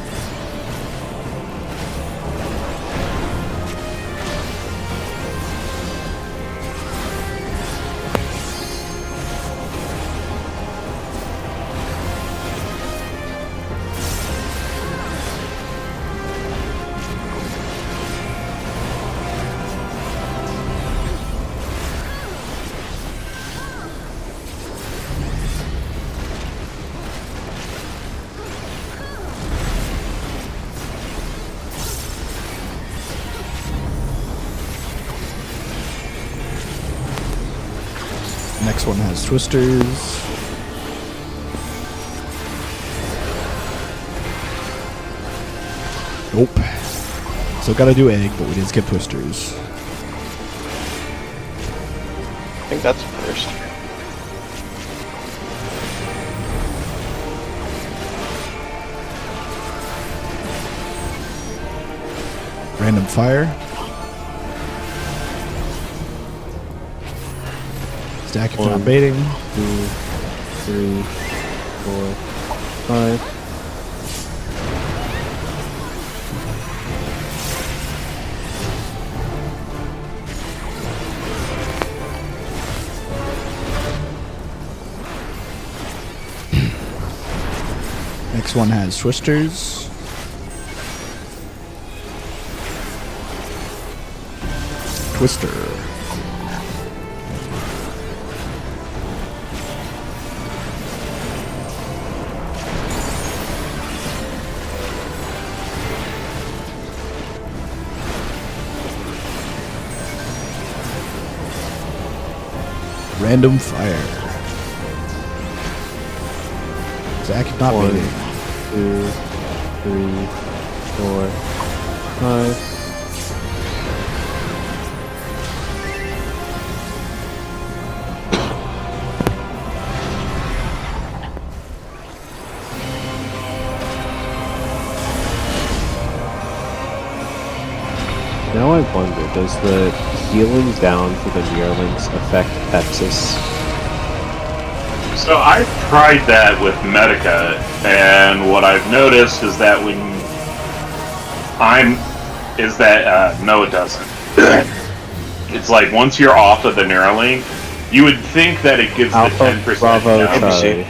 Speaker 4: Next one has twisters. Nope. So gotta do egg, but we did skip twisters.
Speaker 3: I think that's first.
Speaker 4: Random fire. Stack if not baiting.
Speaker 2: 2, 3, 4, 5.
Speaker 4: Next one has twisters. Twister. Random fire. Zach, if not
Speaker 2: 1,
Speaker 4: baiting.
Speaker 2: 2, 3, 4, 5. Now I wonder, does the healing down for the Neurlinks affect Texas?
Speaker 5: So I've tried that with Medica, and what I've noticed is that no, it doesn't. It's like once you're off of the Neuralink, You would think that it gives the
Speaker 2: Alpha
Speaker 5: 10%
Speaker 2: Bravo
Speaker 5: down.
Speaker 2: Charlie.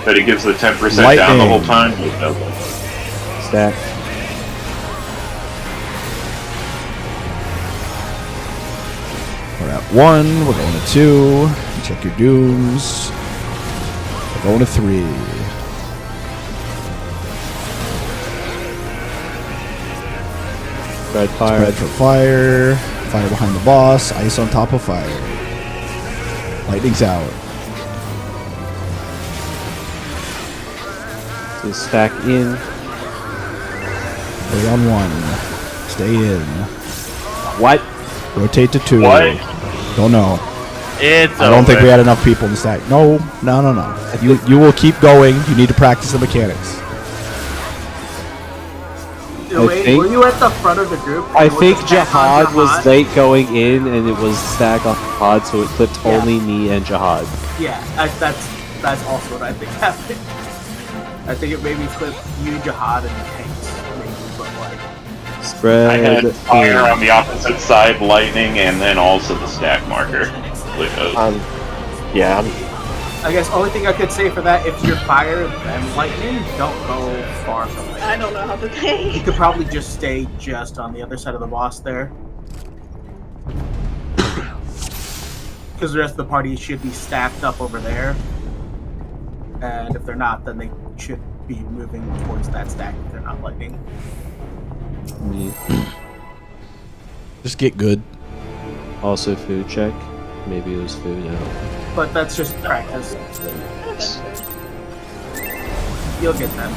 Speaker 5: That it gives the 10% down the whole time.
Speaker 2: Stack.
Speaker 4: We're at 1. We're going to 2. Check your dooms. We're going to 3.
Speaker 2: Spread fire.
Speaker 4: Spread for fire. Fire behind the boss. Ice on top of fire. Lightning's out.
Speaker 2: So stack in.
Speaker 4: Stay on 1. Stay in.
Speaker 2: What?
Speaker 4: Rotate to 2.
Speaker 5: What?
Speaker 4: Don't know.
Speaker 6: It's
Speaker 4: I don't think we had enough people in the stack. No. You will keep going. You need to practice the mechanics.
Speaker 7: Were you at the front of the group?
Speaker 2: I
Speaker 7: Was
Speaker 2: think
Speaker 7: the stack on
Speaker 2: Jihad was late going in, and it was stack on Jihad, so it clipped only me and Jihad.
Speaker 7: Yeah, that's also what I think happened. I think it maybe clipped you, Jihad, and Tanks. Maybe, but like.
Speaker 2: Spread
Speaker 5: I had
Speaker 2: in.
Speaker 5: fire on the opposite side, lightning, and then also the stack marker.
Speaker 3: Yeah,
Speaker 7: I guess only thing I could say for that, if you're fire and lightning, don't go far from it.
Speaker 1: I don't know how to
Speaker 7: You
Speaker 1: play.
Speaker 7: could probably just stay just on the other side of the boss there. Because the rest of the party should be stacked up over there. And if they're not, then they should be moving towards that stack if they're not lightning.
Speaker 2: Me.
Speaker 4: Just get good.
Speaker 2: Also food check. Maybe it was food out.
Speaker 7: But that's just practice. You'll get them.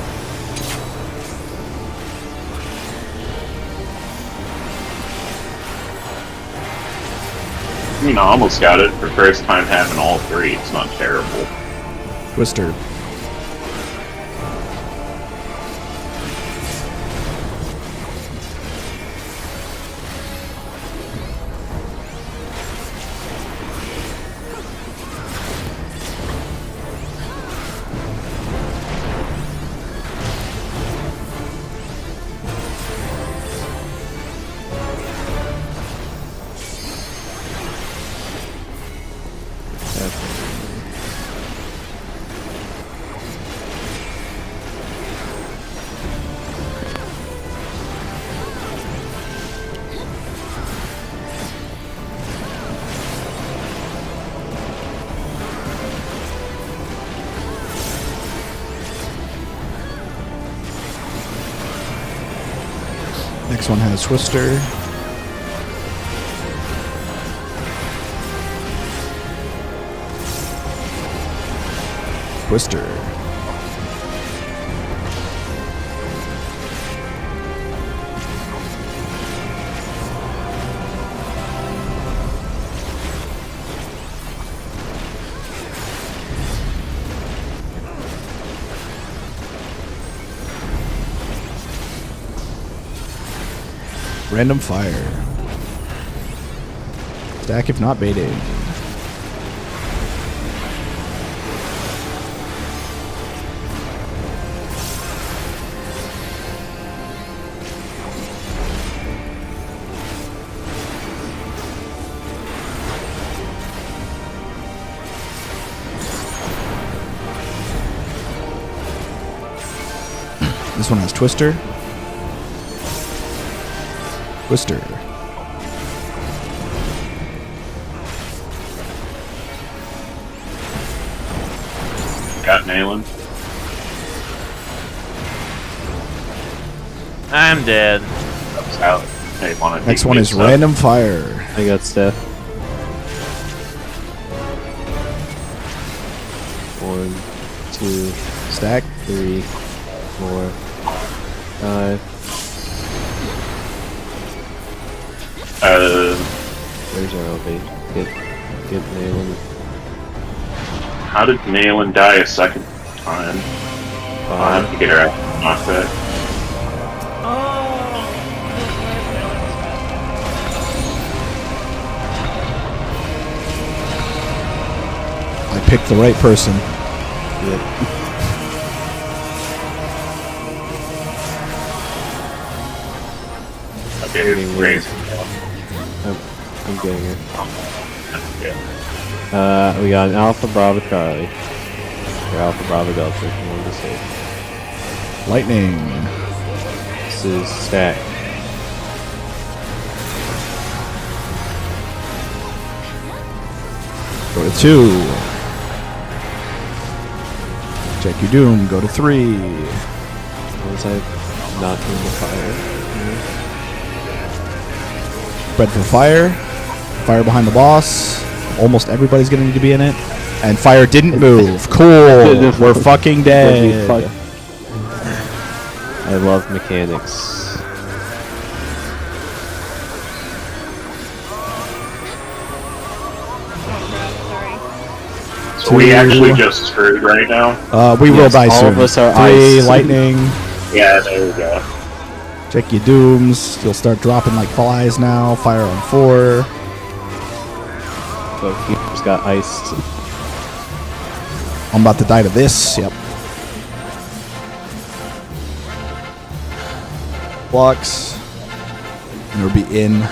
Speaker 5: I mean, I almost got it for first time having all 3. It's not terrible.
Speaker 4: Twister. Next one has Twister. Twister. Random fire. Stack if not baited. This one has Twister. Twister.
Speaker 5: Got nailing.
Speaker 6: I'm dead.
Speaker 5: That's out. Hey, wanna
Speaker 4: Next
Speaker 5: take
Speaker 4: one
Speaker 5: me
Speaker 4: is
Speaker 5: stuff?
Speaker 4: Random Fire.
Speaker 2: I got Steph. 1, 2,
Speaker 4: Stack.
Speaker 2: 3, 4, 5. Where's our LB? Get nailing.
Speaker 5: How did Nailin die a second time? I'll have to get her out of knockback.
Speaker 4: I picked the right person.
Speaker 2: Yep.
Speaker 5: Okay, great.
Speaker 2: I'm getting her.
Speaker 5: Yeah.
Speaker 2: We got an Alpha Bravo Charlie. Or Alpha Bravo Delta, if you want to say.
Speaker 4: Lightning.
Speaker 2: This is stack.
Speaker 4: Go to 2. Check your doom. Go to 3.
Speaker 2: Once I not in the fire.
Speaker 4: Spread for fire. Fire behind the boss. Almost everybody's gonna need to be in it. And fire didn't move. Cool. We're fucking dead.
Speaker 2: I love mechanics.
Speaker 5: So we actually just screwed right now.
Speaker 4: We will die
Speaker 2: all
Speaker 4: soon.
Speaker 2: of us are
Speaker 4: 3
Speaker 2: ice.
Speaker 4: lightning.
Speaker 5: Yeah, there we go.
Speaker 4: Check your dooms. You'll start dropping like flies now. Fire on 4.
Speaker 2: So he just got iced.
Speaker 4: I'm about to die to this. Yep. Blocks. And it'll be in.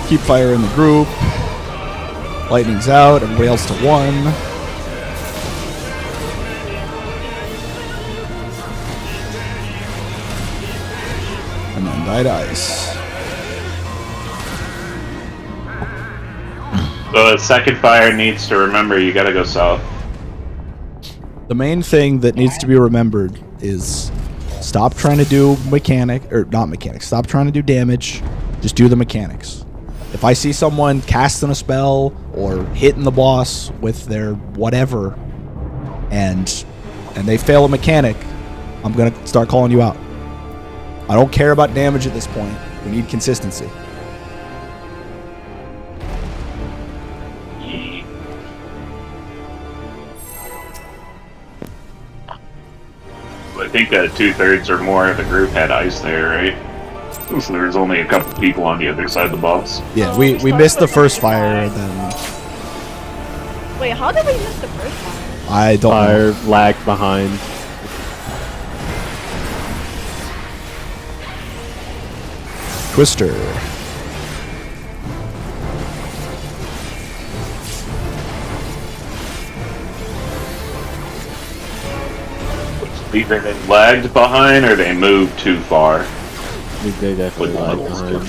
Speaker 4: Keep fire in the group. Lightning's out. Everybody else to 1. And then die to ice.
Speaker 5: The second fire needs to remember you gotta go south.
Speaker 4: The main thing that needs to be remembered is stop trying to do stop trying to do damage, just do the mechanics. If I see someone casting a spell or hitting the boss with their whatever and they fail a mechanic, I'm going to start calling you out. I don't care about damage at this point. We need consistency.
Speaker 5: I think that 2/3 or more of the group had ice there, right? So there was only a couple people on the other side of the box.
Speaker 4: Yeah, we missed the first fire, then
Speaker 1: Wait, how did we miss the first one?
Speaker 4: I don't know.
Speaker 2: Fire lagged behind.
Speaker 4: Twister.
Speaker 5: Either they lagged behind or they moved too far.
Speaker 2: They definitely lagged behind.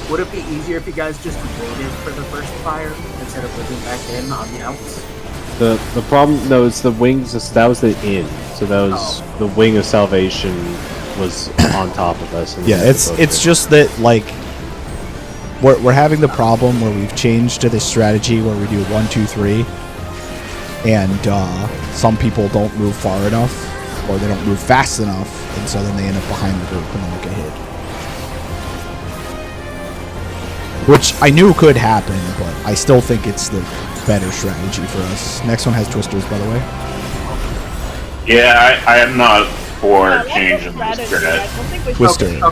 Speaker 7: Would it be easier if you guys just waited for the first fire instead of moving back in on the outs?
Speaker 2: The problem, no, it's the wings. That was the inn. So that was the wing of salvation was on top of us. And
Speaker 4: Yeah, it's just that like we're having the problem where we've changed to this strategy where we do 1, 2, 3, and some people don't move far enough or they don't move fast enough, and so then they end up behind the group and then they get hit. Which I knew could happen, but I still think it's the better strategy for us. Next one has twisters, by the way.
Speaker 5: Yeah, I am not for
Speaker 1: Yeah,
Speaker 5: changing
Speaker 1: that's
Speaker 5: the
Speaker 1: a strategy. I
Speaker 5: strat.
Speaker 1: don't think we should-
Speaker 4: Twister.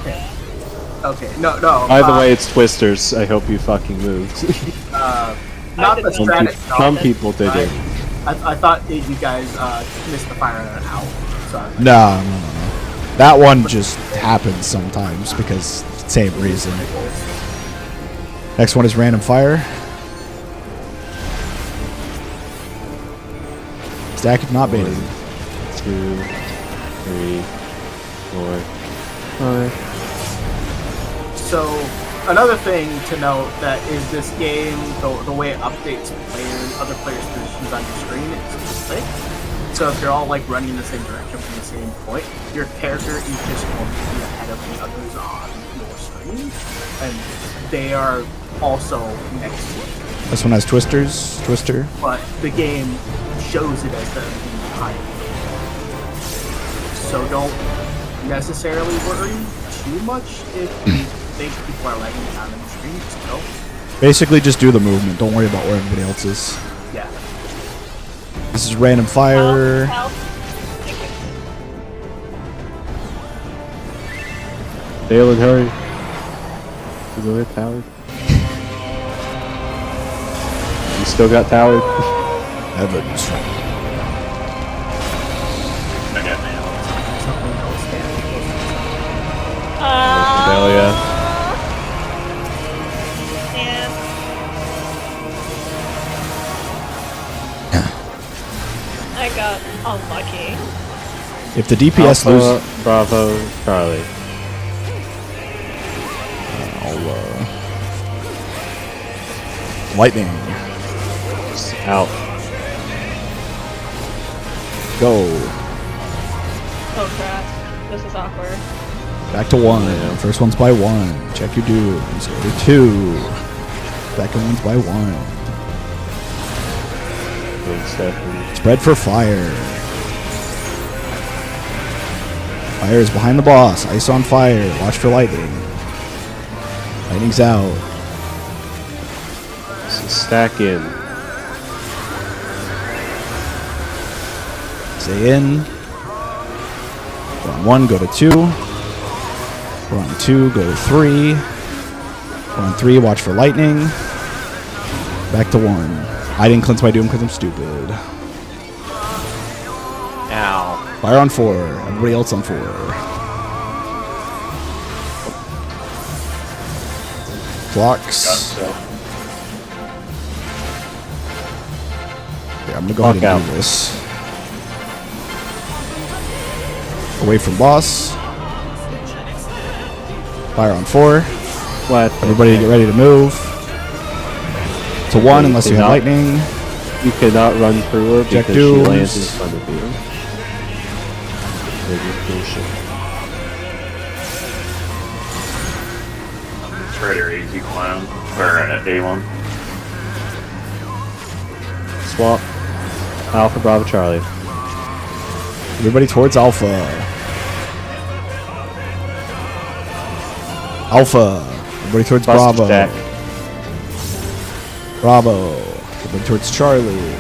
Speaker 7: Okay. No.
Speaker 2: By the way, it's twisters. I hope you fucking moved.
Speaker 7: Not the
Speaker 1: didn't.
Speaker 7: strat
Speaker 2: Some
Speaker 7: itself.
Speaker 2: people didn't.
Speaker 7: I thought that you guys missed the fire on an owl. Sorry.
Speaker 4: No. That one just happens sometimes because same reason. Next one is random fire. Stack if not baited.
Speaker 2: 2, 3, 4, 5.
Speaker 7: So another thing to note that is this game, the way it updates other players' positions on your screen is split. So if you're all like running in the same direction from the same point, your character is just going to be ahead of the others on your screen, and they are also next to you.
Speaker 4: This one has twisters. Twister.
Speaker 7: But the game shows it as them being behind you. So don't necessarily worry too much if you think people are lagging behind on the screen. Still,
Speaker 4: Basically, just do the movement. Don't worry about where everybody else is.
Speaker 7: yeah.
Speaker 4: This is random fire.
Speaker 1: Help. Thank you.
Speaker 2: Dalen, hurry. You go ahead, Howard. You still got towered?
Speaker 4: Evans.
Speaker 2: Failure.
Speaker 1: And I got unlucky.
Speaker 4: If the DPS
Speaker 2: Alpha,
Speaker 4: loses,
Speaker 2: Bravo, Charlie.
Speaker 4: lightning.
Speaker 2: Out.
Speaker 4: Go.
Speaker 1: Oh crap. This is awkward.
Speaker 4: Back to 1. First one's by 1. Check your dudes. Go to 2. Second one's by 1. Spread for fire. Fire is behind the boss. Ice on fire. Watch for lightning. Lightning's out.
Speaker 2: Stack in.
Speaker 4: Stay in. We're on 1, go to 2. We're on 2, go to 3. We're on 3, watch for lightning. Back to 1. I didn't cleanse my doom because I'm stupid.
Speaker 6: Ow.
Speaker 4: Fire on 4. Everybody else on 4. Blocks. Yeah, I'm gonna go ahead and do this. Away from boss. Fire on 4.
Speaker 2: What?
Speaker 4: Everybody get ready to move. To 1 unless you have lightning.
Speaker 2: You cannot run through her
Speaker 4: Check
Speaker 2: because she
Speaker 4: duels.
Speaker 2: lands in front of you.
Speaker 5: Trader easy clown. Or A1.
Speaker 2: Swap. Alpha, Bravo, Charlie.
Speaker 4: Everybody towards Alpha. Alpha. Everybody towards
Speaker 2: Buster
Speaker 4: Bravo.
Speaker 2: stack.
Speaker 4: Bravo. Everybody towards Charlie.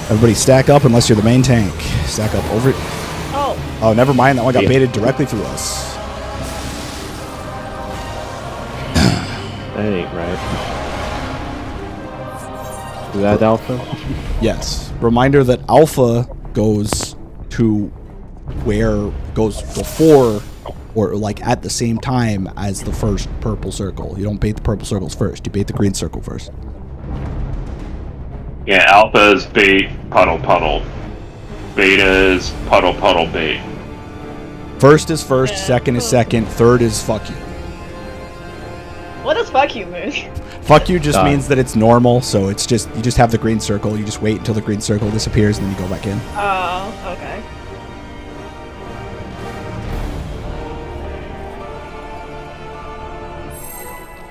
Speaker 4: Everybody stack up unless you're the main tank. Stack up over.
Speaker 1: Oh.
Speaker 4: Oh, never mind. That one got
Speaker 2: Yeah.
Speaker 4: baited directly through us.
Speaker 2: That ain't right. Is that Alpha?
Speaker 4: Yes. Reminder that Alpha goes to where goes before or like at the same time as the first purple circle. You don't bait the purple circles first. You bait the green circle first.
Speaker 5: Yeah, alpha is bait, puddle, puddle. Beta is puddle, puddle, bait.
Speaker 4: First is first,
Speaker 1: Yeah.
Speaker 4: second is second, third is fuck you.
Speaker 1: What does fuck you mean?
Speaker 4: Fuck you just
Speaker 2: Done.
Speaker 4: means that it's normal, so it's just you just have the green circle, you just wait until the green circle disappears and then you go back in.
Speaker 1: Oh, okay.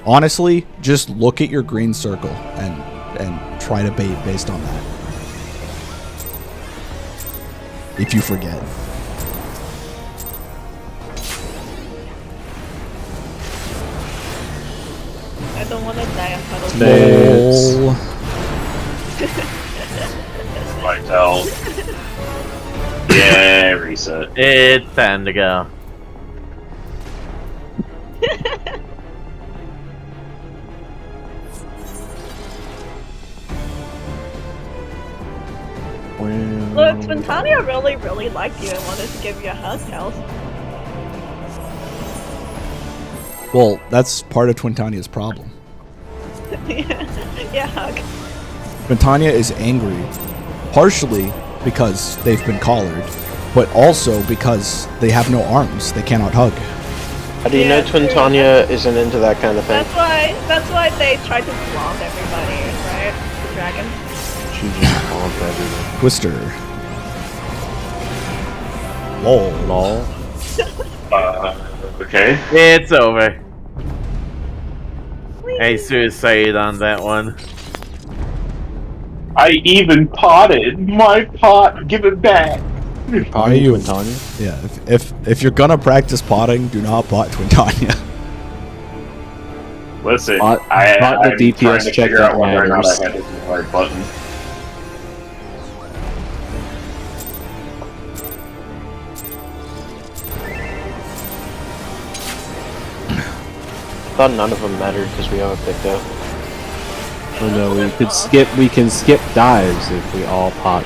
Speaker 4: Honestly, just look at your green circle and try to bait based on that. If you forget.
Speaker 1: I don't want to die on puddle.
Speaker 2: Thanks.
Speaker 4: Lol.
Speaker 5: Vital. Yeah, reset.
Speaker 6: It's time to go.
Speaker 1: Look, Twintania really liked you and wanted to give you a hug, Kels.
Speaker 4: Well, that's part of Twintania's problem.
Speaker 1: Yeah, hug.
Speaker 4: Twintania is angry, partially because they've been collared, but also because they have no arms. They cannot hug.
Speaker 3: How do you
Speaker 1: Yeah,
Speaker 3: know Twintania isn't into that kind of thing?
Speaker 1: That's why they tried to flaunt everybody, right? The dragon.
Speaker 2: She just called everyone.
Speaker 4: Twister. Lol.
Speaker 2: Lol.
Speaker 5: Okay.
Speaker 6: It's over. Hey, suicide on that one.
Speaker 5: I even potted my pot. Give it back.
Speaker 4: Are you?
Speaker 2: Twintania?
Speaker 4: Yeah. If you're gonna practice potting, do not pot Twintania.
Speaker 5: Listen,
Speaker 2: Pot the
Speaker 5: I'm
Speaker 2: DPS
Speaker 5: trying to
Speaker 2: check
Speaker 5: figure
Speaker 2: that
Speaker 5: out whether or not
Speaker 2: matters.
Speaker 5: I had to do the right button.
Speaker 3: I thought none of them mattered because we all picked up.
Speaker 2: Oh no, we can skip dives if we all pot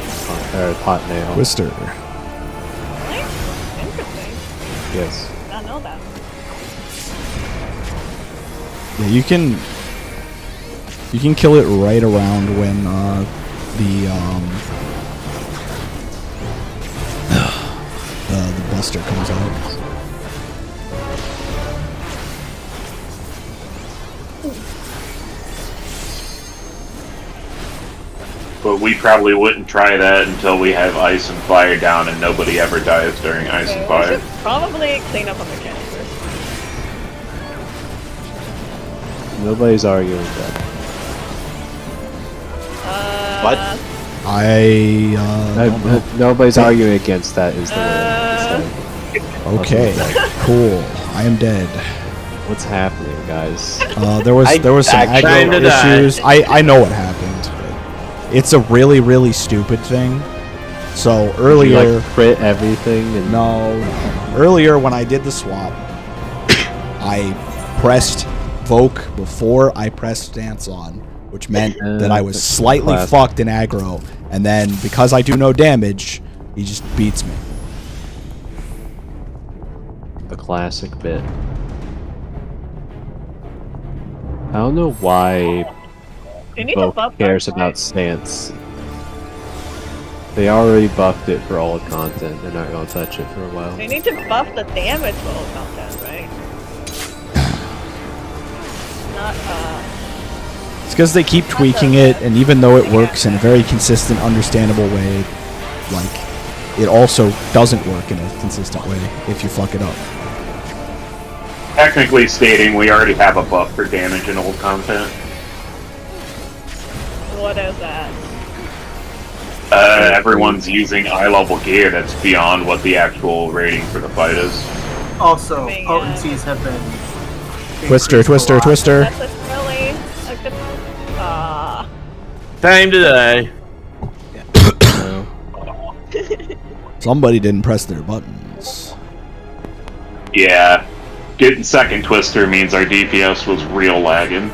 Speaker 2: nail.
Speaker 4: Twister.
Speaker 1: Really? Interesting.
Speaker 2: Yes.
Speaker 1: I know that.
Speaker 4: Yeah, you can kill it right around when the buster comes out.
Speaker 5: But we probably wouldn't try that until we have ice and fire down and nobody ever dies during ice and
Speaker 1: We
Speaker 5: fire.
Speaker 1: should probably clean up on mechanics first.
Speaker 2: Nobody's arguing that.
Speaker 3: What?
Speaker 2: Nobody's arguing against that. Is the word.
Speaker 4: Okay, cool. I am dead.
Speaker 2: What's happening, guys?
Speaker 4: There was some
Speaker 3: actually-
Speaker 6: Time to
Speaker 4: aggro
Speaker 6: die.
Speaker 4: issues. I know what happened. It's a really stupid thing. So
Speaker 2: You,
Speaker 4: earlier,
Speaker 2: like, crit everything and
Speaker 4: no. Earlier when I did the swap, I pressed Voke before I pressed Stance on, which meant that I was
Speaker 2: that's
Speaker 4: slightly
Speaker 2: classic.
Speaker 4: fucked in aggro, and then because I do no damage, he just beats me.
Speaker 2: the classic bit. I don't know why
Speaker 1: You need to
Speaker 2: Both
Speaker 1: buff
Speaker 2: cares
Speaker 1: first,
Speaker 2: about
Speaker 1: right?
Speaker 2: stance. They already buffed it for all the content. They're not gonna touch it for a while.
Speaker 1: You need to buff the damage roll content, right? Not,
Speaker 4: It's because they keep tweaking it, and even though it works in a very consistent, understandable way, like, it also doesn't work in a consistent way if you fuck it up.
Speaker 5: Technically stating, we already have a buff for damage in old content.
Speaker 1: what is that?
Speaker 5: Everyone's using eye level gear that's beyond what the actual rating for the fight is.
Speaker 7: Also,
Speaker 1: Being,
Speaker 7: potencies have been
Speaker 4: Twister,
Speaker 7: increased a lot.
Speaker 4: Twister.
Speaker 1: That's really a good...
Speaker 6: Time to die.
Speaker 2: No.
Speaker 4: Somebody didn't press their buttons.
Speaker 5: Yeah. Getting second twister means our DPS was real lagging.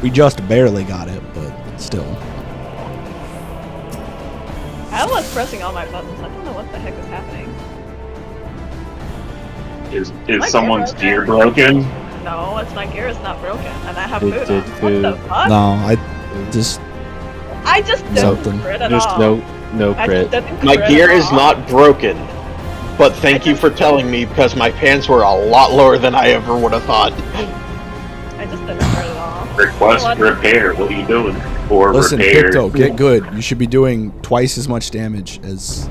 Speaker 4: We just barely got it, but still.
Speaker 1: I was pressing all my buttons. I don't know what the heck is happening.
Speaker 5: Is
Speaker 1: My
Speaker 5: someone's
Speaker 1: gear
Speaker 5: gear broken?
Speaker 1: No, it's my gear is not broken, and I have
Speaker 2: It
Speaker 1: food
Speaker 2: did
Speaker 1: on.
Speaker 2: food.
Speaker 1: What the fuck?
Speaker 4: No, I just
Speaker 1: I just didn't
Speaker 4: Something.
Speaker 1: crit at
Speaker 2: There's
Speaker 1: all.
Speaker 2: no
Speaker 1: I just
Speaker 2: crit.
Speaker 1: didn't
Speaker 3: My
Speaker 1: crit
Speaker 3: gear
Speaker 1: at
Speaker 3: is
Speaker 1: all.
Speaker 3: not broken, but thank you for telling me because my pants were a lot lower than I ever would have thought.
Speaker 1: I just didn't crit at all.
Speaker 5: Request
Speaker 1: What?
Speaker 5: repair. What are you doing? Or
Speaker 4: listen,
Speaker 5: repair.
Speaker 4: Picto, get good. You should be doing twice as much damage as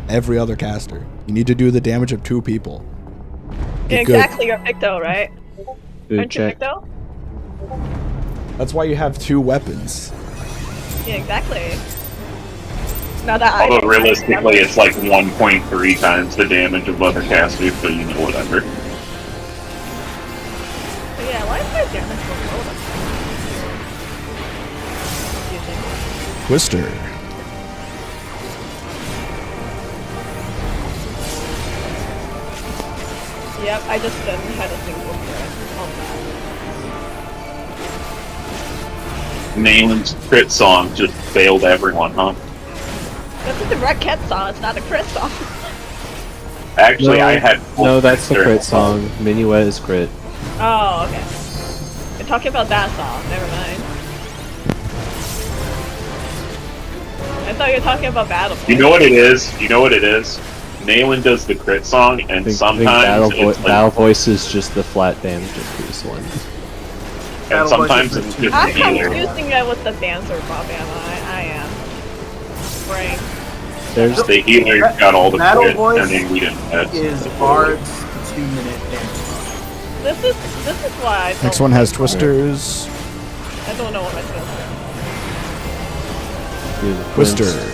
Speaker 4: every other caster. You need to do the damage of 2 people.
Speaker 1: Yeah,
Speaker 4: Get good.
Speaker 1: exactly, you're Picto, right?
Speaker 2: Food
Speaker 1: Aren't you
Speaker 2: check.
Speaker 1: Picto?
Speaker 4: That's why you have 2 weapons.
Speaker 1: Yeah, exactly. Now that I
Speaker 5: Although realistically, it's like 1.3 times the damage of other casters, so you know whatever.
Speaker 1: Yeah, why is my damage so low? Confusing.
Speaker 4: Twister.
Speaker 1: Yep, I just didn't had a single crit. All that.
Speaker 5: Nalen's crit song just failed everyone, huh?
Speaker 1: That's a direct hit song, it's not a crit song.
Speaker 5: Actually,
Speaker 2: No,
Speaker 5: I had...
Speaker 2: No, that's the
Speaker 5: during
Speaker 2: crit song. Minuet is crit.
Speaker 1: Oh, okay. You're talking about that song, never mind. I thought you were talking about Battle Boy.
Speaker 5: You know what it is? You know what it is? Nalen does the crit song, and
Speaker 2: I think
Speaker 5: sometimes it's like,
Speaker 2: Battle Voice is just the flat damage increase one.
Speaker 5: and
Speaker 7: Battle
Speaker 5: sometimes
Speaker 7: Voice is
Speaker 5: it's
Speaker 7: the
Speaker 5: just
Speaker 1: I'm
Speaker 5: the healer.
Speaker 1: confusing it with the dancer Bob, am I am. Right.
Speaker 2: There's
Speaker 5: The healer got all the
Speaker 7: Battle
Speaker 5: crit,
Speaker 7: Voice
Speaker 5: and then we didn't have
Speaker 7: Is Bard's 2-minute damage.
Speaker 1: This is why I don't
Speaker 4: Next one has
Speaker 1: like-
Speaker 4: Twisters.
Speaker 1: I don't know what my skills are.
Speaker 2: dude,
Speaker 4: Twister.
Speaker 2: Quince.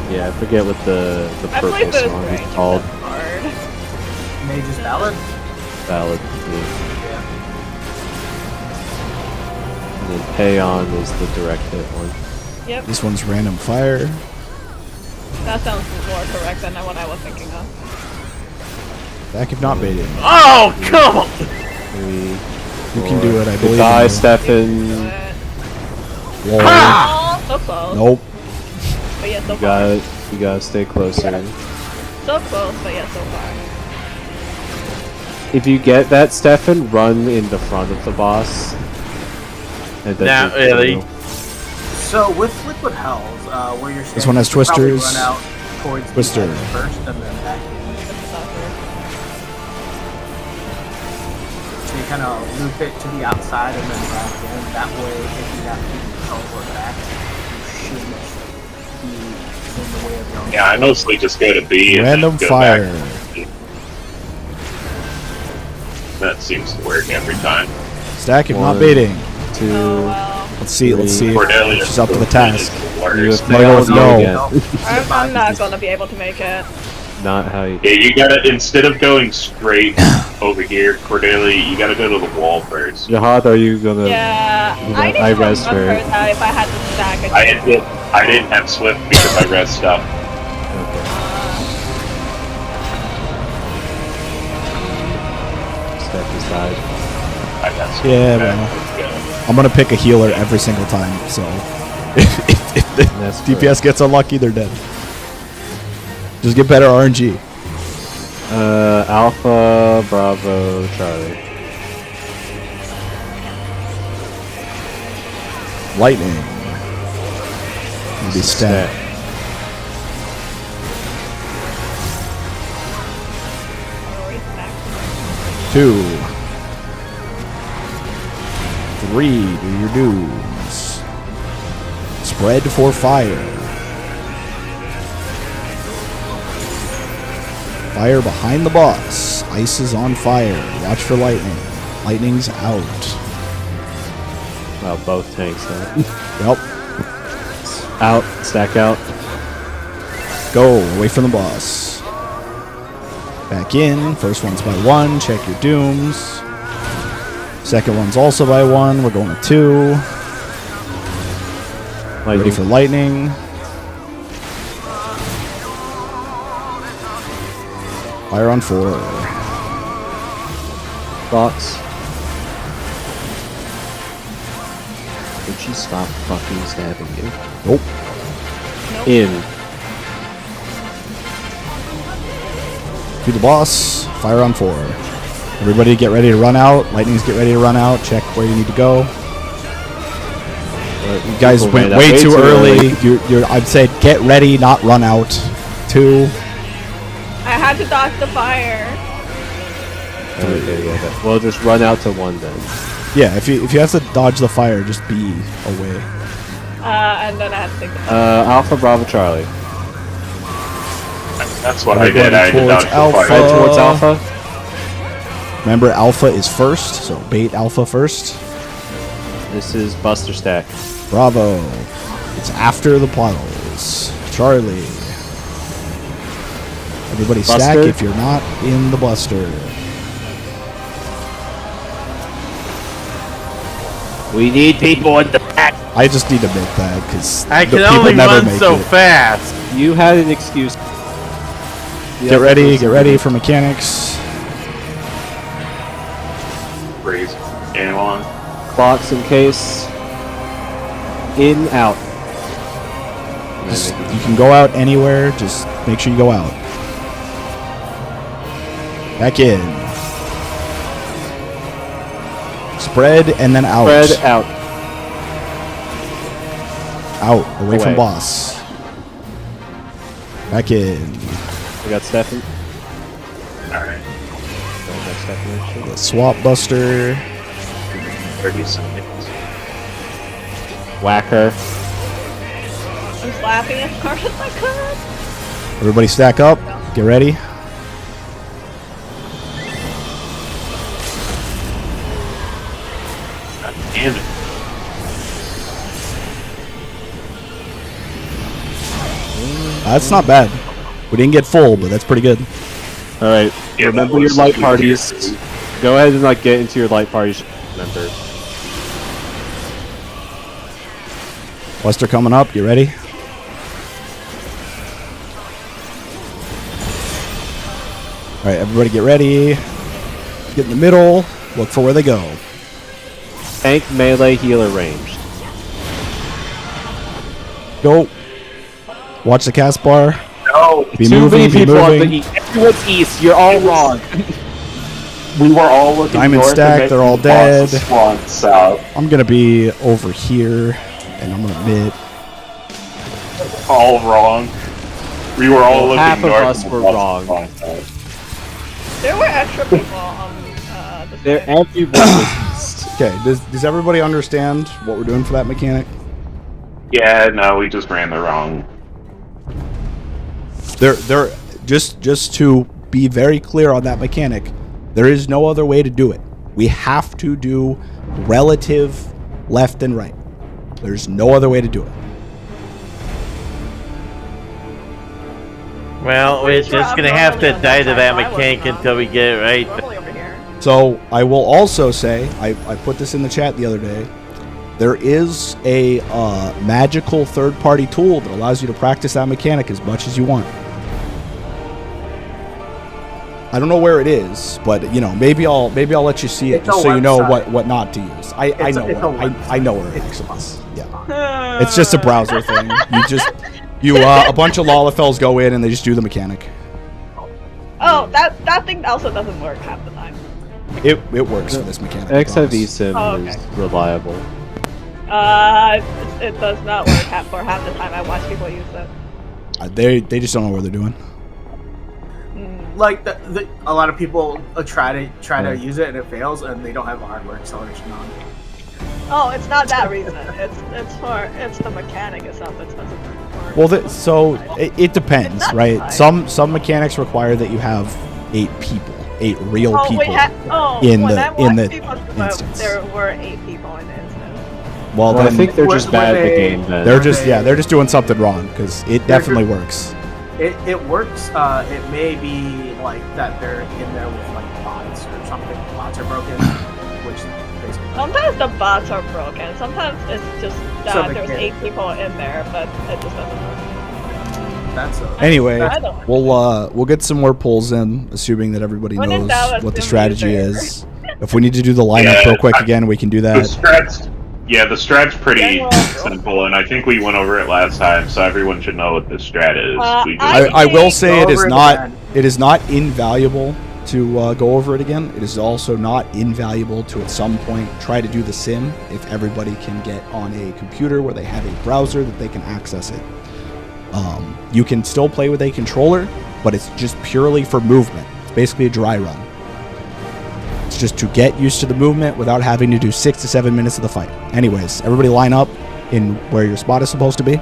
Speaker 2: Yeah, I forget what the
Speaker 1: I
Speaker 2: purple
Speaker 1: played this
Speaker 2: song
Speaker 1: range
Speaker 2: is called.
Speaker 1: hard.
Speaker 7: Mage's Ballad?
Speaker 2: Ballad.
Speaker 7: Yeah.
Speaker 2: And then Payon is the direct hit one.
Speaker 1: Yep,
Speaker 4: This one's random fire.
Speaker 1: that sounds more correct than what I was thinking of.
Speaker 4: Back if not baited.
Speaker 6: Oh, come on!
Speaker 2: 3,
Speaker 4: You can do it, I believe.
Speaker 2: Goodbye,
Speaker 4: in you.
Speaker 2: Stefan.
Speaker 1: But...
Speaker 4: Whoa.
Speaker 1: Oh, so close.
Speaker 4: Nope.
Speaker 1: But yeah, so
Speaker 2: You
Speaker 1: far.
Speaker 2: gotta stay closer.
Speaker 1: So close, but yeah, so far.
Speaker 2: If you get that, Stefan, run in the front of the boss. And then
Speaker 6: Not
Speaker 2: do
Speaker 6: really.
Speaker 2: two.
Speaker 7: So with Liquid Hells, where you're
Speaker 4: This one has
Speaker 7: you probably
Speaker 4: twisters.
Speaker 7: Run out towards
Speaker 4: Twister.
Speaker 7: the edge first and then back. So you kind of loop it to the outside and then back in. That way, if you have to teleport back, you shouldn't be in the way of your.
Speaker 5: Yeah, I mostly just go to B and
Speaker 4: Random
Speaker 5: then go
Speaker 4: fire.
Speaker 5: back. That seems to work every time.
Speaker 4: Stack if not
Speaker 2: One.
Speaker 4: baiting.
Speaker 2: Two.
Speaker 1: Oh, well.
Speaker 4: Let's see. Let's see.
Speaker 5: Cordelia
Speaker 4: If she's up to the task.
Speaker 2: You
Speaker 5: Works.
Speaker 2: have failed
Speaker 4: No.
Speaker 2: again.
Speaker 1: I'm not gonna be able to make it.
Speaker 2: Not how you.
Speaker 5: Yeah, you gotta, instead of going straight over here, Cordelia, you gotta go to the wall first.
Speaker 2: Jihad, are you gonna?
Speaker 1: Yeah,
Speaker 2: Yeah,
Speaker 1: I didn't
Speaker 2: I
Speaker 1: have
Speaker 2: rezzed her.
Speaker 1: numbers out if I had to stack it.
Speaker 5: I didn't have Swift because I read stuff.
Speaker 2: Okay. Steph has died.
Speaker 5: I got Swift.
Speaker 4: Yeah,
Speaker 5: Okay,
Speaker 4: well.
Speaker 5: let's go.
Speaker 4: I'm gonna pick a healer every single time. So if the
Speaker 2: That's
Speaker 4: DPS gets unlucky, they're dead. Just get better RNG.
Speaker 2: Alpha, Bravo, Charlie.
Speaker 4: Lightning. Be stat. Two. Three. Do your dues. Spread for fire. Fire behind the boss. Ice is on fire. Watch for lightning. Lightning's out.
Speaker 2: Well, both tanks though.
Speaker 4: Yep.
Speaker 2: Out. Stack out.
Speaker 4: Go away from the boss. Back in. First one's by one. Check your dooms. Second one's also by one. We're going to two. Ready
Speaker 2: Lightning.
Speaker 4: for lightning. Fire on four.
Speaker 2: Box. Would she stop fucking stabbing you?
Speaker 4: Nope.
Speaker 2: In.
Speaker 4: To the boss. Fire on four. Everybody get ready to run out. Lightnings get ready to run out. Check where you need to go. You guys
Speaker 2: People
Speaker 4: went
Speaker 2: ran out
Speaker 4: way too early. I'd say get ready, not run out. Two.
Speaker 1: I had to dodge the fire.
Speaker 2: Okay, yeah. Well, just run out to one then.
Speaker 4: Yeah, if you have to dodge the fire, just be away.
Speaker 1: And then I had to take the
Speaker 2: Alpha, Bravo, Charlie.
Speaker 5: That's what I did.
Speaker 4: Everybody
Speaker 5: I had to
Speaker 4: towards
Speaker 5: dodge the
Speaker 4: Alpha.
Speaker 5: fire.
Speaker 2: Head towards Alpha.
Speaker 4: Remember, Alpha is first, so bait Alpha first.
Speaker 2: This is Buster Stack.
Speaker 4: Bravo. It's after the puddles. Charlie. Everybody stack
Speaker 2: Buster.
Speaker 4: if you're not in the Buster.
Speaker 6: We need people in the back.
Speaker 4: I just need to make that because
Speaker 6: I can only run so fast.
Speaker 2: You had an excuse.
Speaker 4: Get ready for mechanics.
Speaker 5: Freeze. Anyone?
Speaker 2: Box in case. In, out.
Speaker 4: Just, you can go out anywhere, just make sure you go out. Back in. Spread and then out.
Speaker 2: Spread out.
Speaker 4: Out, away from
Speaker 2: Away.
Speaker 4: boss. Back in.
Speaker 2: We got Stefan.
Speaker 5: Alright.
Speaker 2: Don't got Stefan, actually.
Speaker 4: Swap Buster.
Speaker 5: 30 seconds.
Speaker 2: Whack her.
Speaker 1: I'm slapping as hard as I could.
Speaker 4: Everybody stack up. Get ready.
Speaker 5: God damn it.
Speaker 4: That's not bad. We didn't get full, but that's pretty good.
Speaker 2: Alright.
Speaker 5: Yeah,
Speaker 2: Remember
Speaker 5: that
Speaker 2: your
Speaker 5: was
Speaker 2: light
Speaker 5: good.
Speaker 2: parties. Go ahead and like get into your light parties. Remember.
Speaker 4: Buster coming up. You ready? Alright, everybody get ready. Get in the middle. Look for where they go.
Speaker 2: Tank, melee, healer ranged.
Speaker 4: Go. Watch the cast bar.
Speaker 5: No,
Speaker 4: Be
Speaker 2: Too
Speaker 4: moving,
Speaker 2: many
Speaker 4: be
Speaker 2: people on
Speaker 4: moving.
Speaker 2: the east. Everyone's east. You're all wrong.
Speaker 5: we were all looking
Speaker 4: Diamond
Speaker 5: north
Speaker 4: stack,
Speaker 5: and
Speaker 4: they're all
Speaker 5: making lots
Speaker 4: dead.
Speaker 5: of swans south.
Speaker 4: I'm gonna be over here, and I'm gonna mid.
Speaker 5: All wrong. We were all looking
Speaker 2: half of
Speaker 5: north.
Speaker 2: us
Speaker 5: and
Speaker 2: were
Speaker 5: lots of
Speaker 2: wrong.
Speaker 5: swans south.
Speaker 1: There were extra people on the
Speaker 2: There,
Speaker 1: side.
Speaker 2: everyone was east.
Speaker 4: Okay, does everybody understand what we're doing for that mechanic?
Speaker 5: Yeah, no, we just ran the wrong.
Speaker 4: There, just to be very clear on that mechanic, there is no other way to do it. We have to do relative left and right. There's no other way to do it.
Speaker 6: Well, we're
Speaker 1: Sure,
Speaker 6: just
Speaker 1: I'm
Speaker 6: gonna have to
Speaker 1: normally on
Speaker 6: die
Speaker 1: that
Speaker 6: to
Speaker 1: side,
Speaker 6: that
Speaker 1: so I wasn't
Speaker 6: mechanic
Speaker 1: wrong.
Speaker 6: until we get it right.
Speaker 1: Normally over here.
Speaker 4: So I will also say, I put this in the chat the other day. There is a magical third-party tool that allows you to practice that mechanic as much as you want. I don't know where it is, but you know, maybe I'll let you see it
Speaker 7: It's
Speaker 4: just
Speaker 7: a
Speaker 4: so you know
Speaker 7: website.
Speaker 4: what not to use. I
Speaker 7: It's a
Speaker 4: know where it
Speaker 7: website.
Speaker 4: actually is. Yeah, it's just a browser thing. You a bunch of Lalafels go in and they just do the mechanic.
Speaker 1: Oh, that thing also doesn't work half the time.
Speaker 4: It works for this mechanic. I
Speaker 2: XIV
Speaker 4: promise.
Speaker 2: sim
Speaker 1: Oh, okay.
Speaker 2: is reliable.
Speaker 1: It does not work for half the time I watch people use it.
Speaker 4: They just don't know what they're doing.
Speaker 7: Like a lot of people try to use it and it fails, and they don't have a hardware acceleration on.
Speaker 1: Oh, it's not that reason. It's the mechanic itself that doesn't work.
Speaker 4: Well, it depends,
Speaker 1: It's not
Speaker 4: right?
Speaker 1: fine.
Speaker 4: Some mechanics require that you have 8 people, 8 real
Speaker 1: Oh,
Speaker 4: people.
Speaker 1: in
Speaker 4: in
Speaker 1: the
Speaker 4: the instance.
Speaker 1: there were 8 people in the instance.
Speaker 4: Well,
Speaker 2: Well, I
Speaker 4: then
Speaker 2: think they're
Speaker 7: Were-
Speaker 2: just
Speaker 7: were
Speaker 2: bad at the
Speaker 7: they-
Speaker 2: game then.
Speaker 4: they're just doing something wrong because it definitely works.
Speaker 7: It works. It may be like that they're in there with like bots or something. Bots are broken, which basically.
Speaker 1: Sometimes the bots are broken. Sometimes it's just that
Speaker 7: So they
Speaker 1: there's
Speaker 7: can't.
Speaker 1: 8 people in there, but it just doesn't work.
Speaker 7: That's a.
Speaker 4: Anyway,
Speaker 1: I don't-
Speaker 4: we'll get some more polls in, assuming that everybody
Speaker 1: When in
Speaker 4: knows
Speaker 1: doubt,
Speaker 4: what the
Speaker 1: assume
Speaker 4: strategy
Speaker 1: user.
Speaker 4: is. If we need to do the lineup real quick again, we can do
Speaker 5: The
Speaker 4: that.
Speaker 5: strat's, yeah, the strat's pretty
Speaker 1: General-
Speaker 5: simple, and I think we went over it last time, so everyone should know what the strat is. We just,
Speaker 4: I will say it
Speaker 7: Go
Speaker 4: is
Speaker 7: over it
Speaker 4: not
Speaker 7: again.
Speaker 4: it is not invaluable to go over it again. It is also not invaluable to at some point try to do the sim if everybody can get on a computer where they have a browser that they can access it. You can still play with a controller, but it's just purely for movement. It's basically a dry run. It's just to get used to the movement without having to do 6 to 7 minutes of the fight. Anyways, everybody line up in where your spot is supposed to be.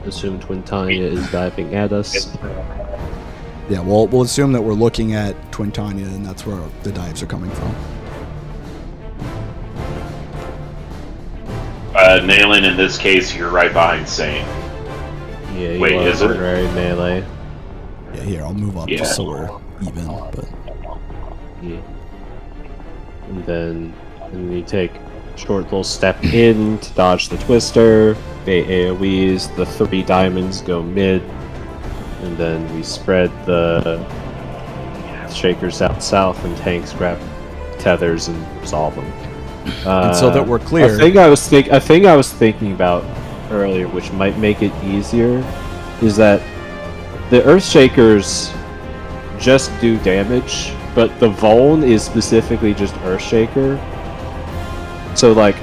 Speaker 2: Assume Twintania is diving at us.
Speaker 4: Yeah, we'll assume that we're looking at Twintania, and that's where the dives are coming from.
Speaker 5: Nailing in this case, you're right behind Saint.
Speaker 2: Yeah, you
Speaker 5: Wait,
Speaker 2: are
Speaker 5: is it?
Speaker 2: honorary melee.
Speaker 4: Yeah, here, I'll move up
Speaker 5: Yeah.
Speaker 4: just so we're even, but...
Speaker 2: Yeah. And then you take a short little step in to dodge the twister. They AoEs, the 3 diamonds go mid, and then we spread the shakers out south, and tanks grab tethers and resolve them.
Speaker 4: And so that we're clear...
Speaker 2: A thing I was thinking about earlier, which might make it easier, is that the Earthshakers just do damage, but the Vuln is specifically just Earthshaker. So like,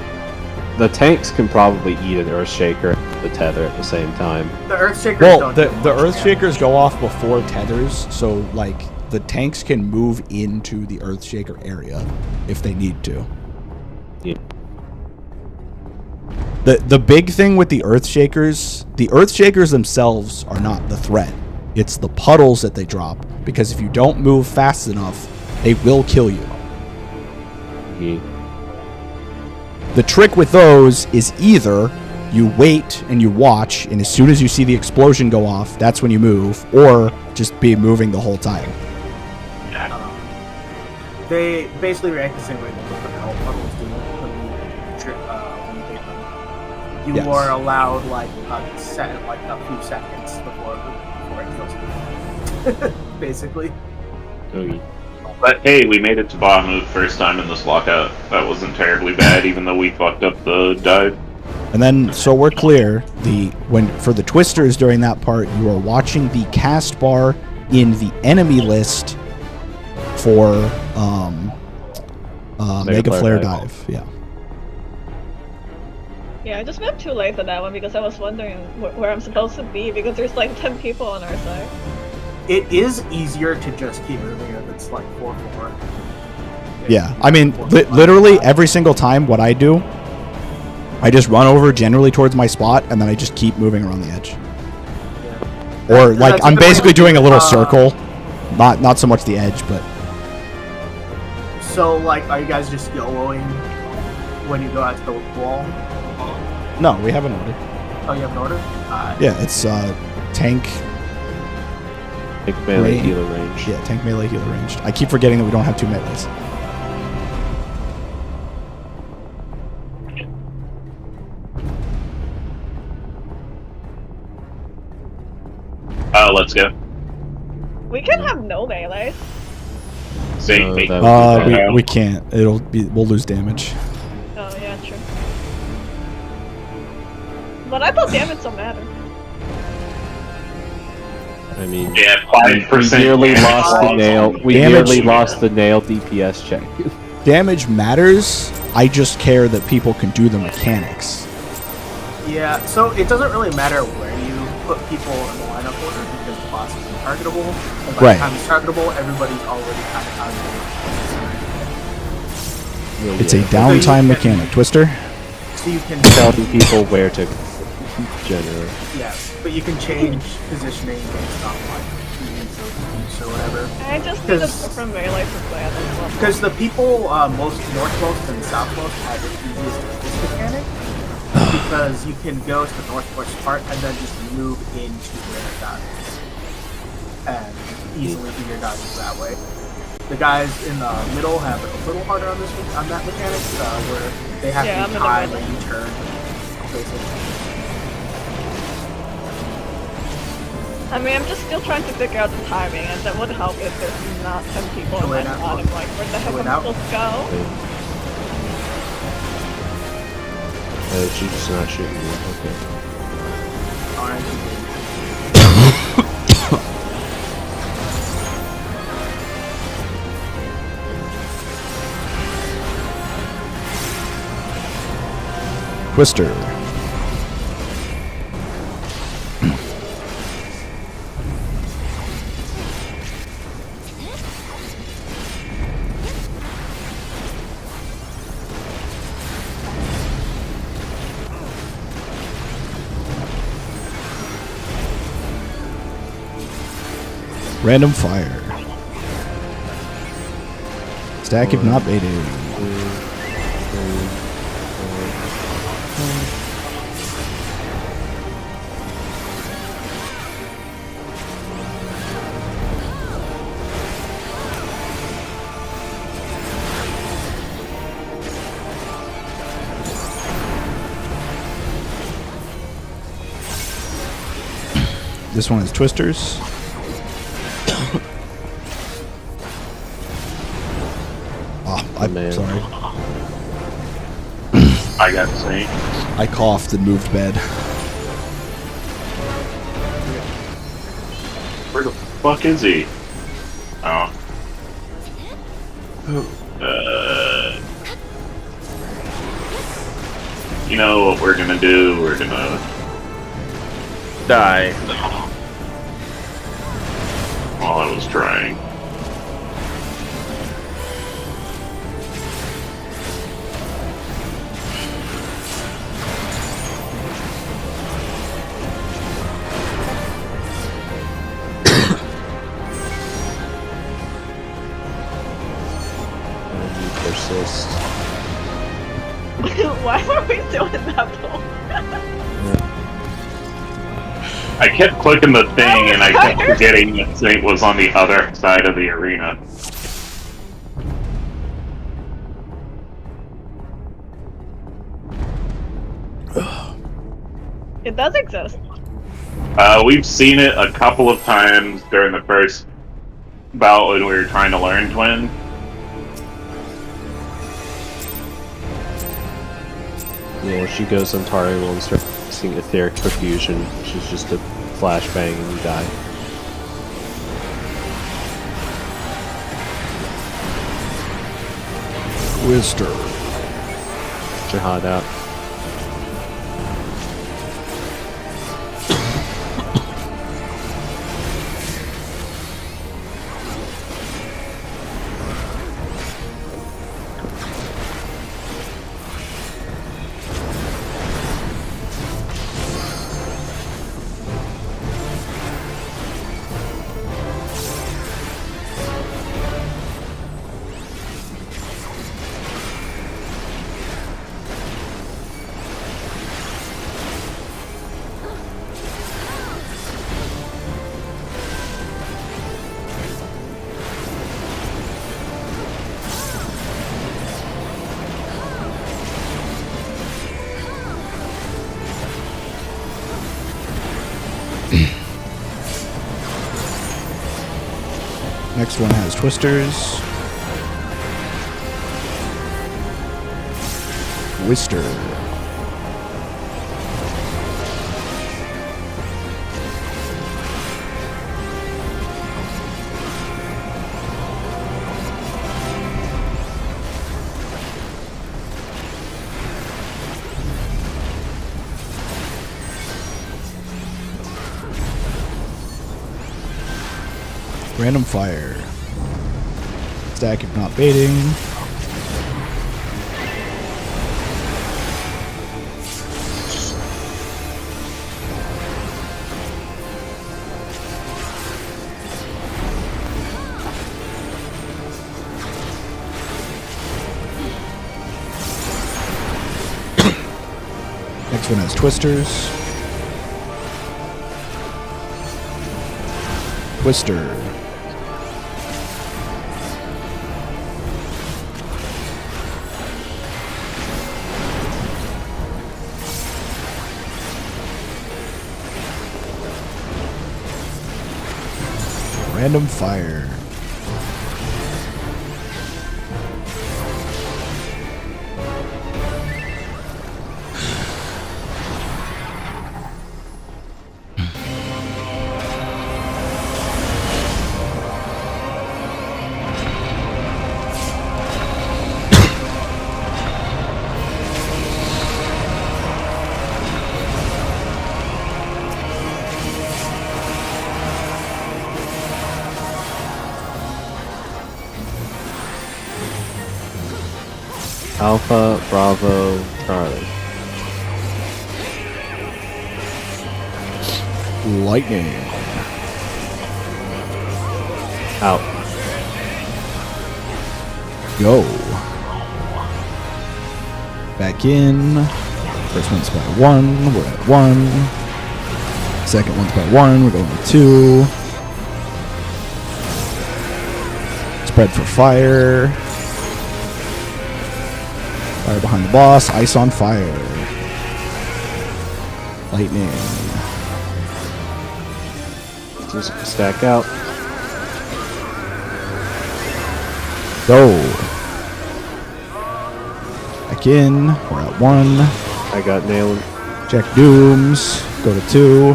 Speaker 2: the tanks can probably eat an Earthshaker and the tether at the same time.
Speaker 7: The Earthshakers
Speaker 4: Well,
Speaker 7: don't
Speaker 4: the
Speaker 7: do much
Speaker 4: Earthshakers
Speaker 7: damage.
Speaker 4: go off before tethers, so, like, the tanks can move into the Earthshaker area if they need to.
Speaker 2: Yeah.
Speaker 4: The big thing with the Earthshakers themselves are not the threat. It's the puddles that they drop, because if you don't move fast enough, they will kill you.
Speaker 2: Yeah.
Speaker 4: The trick with those is either you wait and you watch, and as soon as you see the explosion go off, that's when you move, or just be moving the whole time.
Speaker 7: They basically react the same way that the hell puddles do when you take them. You
Speaker 4: Yes.
Speaker 7: are allowed like a few seconds before it kills you. Basically.
Speaker 2: Okay.
Speaker 5: But hey, we made it to Bahamut first time in this lockout. That wasn't terribly bad, even though we fucked up the dive.
Speaker 4: And then, so we're clear, for the twisters during that part, you are watching the cast bar in the enemy list for Mega Flare Dive. Yeah.
Speaker 1: Yeah, I just went too late for that one because I was wondering where I'm supposed to be because there's like 10 people on our side.
Speaker 7: It is easier to just keep moving if it's like 4-4.
Speaker 4: Yeah, I mean, literally every single time what I do, I just run over generally towards my spot, and then I just keep moving around the edge.
Speaker 7: Yeah.
Speaker 4: Or, like, I'm basically doing a little circle. Not so much the edge, but...
Speaker 7: So, like, are you guys just YOLOing when you go out to the wall?
Speaker 4: No, we have an order.
Speaker 7: Oh, you have an order?
Speaker 4: Yeah, it's tank...
Speaker 2: Tank melee healer range.
Speaker 4: Yeah, tank melee healer ranged. I keep forgetting that we don't have 2 melees.
Speaker 5: Let's go.
Speaker 1: We can have no melee.
Speaker 5: See,
Speaker 4: We can't. We'll lose damage.
Speaker 1: Oh yeah, true. But I thought damage don't matter.
Speaker 2: I mean,
Speaker 5: yeah, 5%.
Speaker 2: We nearly lost the nail. We nearly lost the nail DPS check.
Speaker 4: Damage matters. I just care that people can do the mechanics.
Speaker 7: Yeah, so it doesn't really matter where you put people in the lineup order because the boss is untargetable. And by the time it's targetable, everybody's already kind of out of it.
Speaker 4: It's a downtime mechanic, Twister.
Speaker 7: So you can
Speaker 2: Telling people where to generate.
Speaker 7: Yes, but you can change positioning based on like keys or whatever.
Speaker 1: I just need a different melee for play at this level.
Speaker 7: Because the people most northmost and southmost have the easiest with this mechanic. Because you can go to the northwest part and then just move into where it dodges. And easily do your dodges that way. The guys in the middle have it a little harder on that mechanic, where they have to time and U-turn, basically.
Speaker 1: I mean, I'm just still trying to figure out the timing, and that would help if there's not 10 people in my spot. I'm like, where the heck am I supposed to go?
Speaker 2: She's not shooting you. Okay.
Speaker 7: Alright.
Speaker 4: Twister. Random fire. Stack if not baited. This one is Twisters. I'm sorry.
Speaker 5: I got the same.
Speaker 4: I coughed and moved bed.
Speaker 5: Where the fuck is he? Oh. You know what we're gonna do? We're gonna
Speaker 6: die.
Speaker 5: While I was trying.
Speaker 2: Persist.
Speaker 1: Why were we doing that though?
Speaker 5: I kept clicking the thing and I kept forgetting that thing was on the other side of the arena.
Speaker 1: It does exist.
Speaker 5: We've seen it a couple of times during the first bout when we were trying to learn Twin.
Speaker 2: Yeah, she goes on Tariel and starts using etheric perfusion, which is just a flashbang and you die.
Speaker 4: Twister.
Speaker 2: Jihad out.
Speaker 4: Next one has twisters. Twister. Random fire. Stack if not baiting. Next one has twisters. Twister. Random fire.
Speaker 2: Alpha, Bravo, Charlie.
Speaker 4: Lightning.
Speaker 2: Out.
Speaker 4: Go. Back in. First one's by 1. We're at 1. Second one's by 1. We're going to 2. Spread for fire. Fire behind the boss. Ice on fire. Lightning.
Speaker 2: Just stack out.
Speaker 4: Go. Back in. We're at 1.
Speaker 2: I got nailed.
Speaker 4: Check dooms. Go to 2.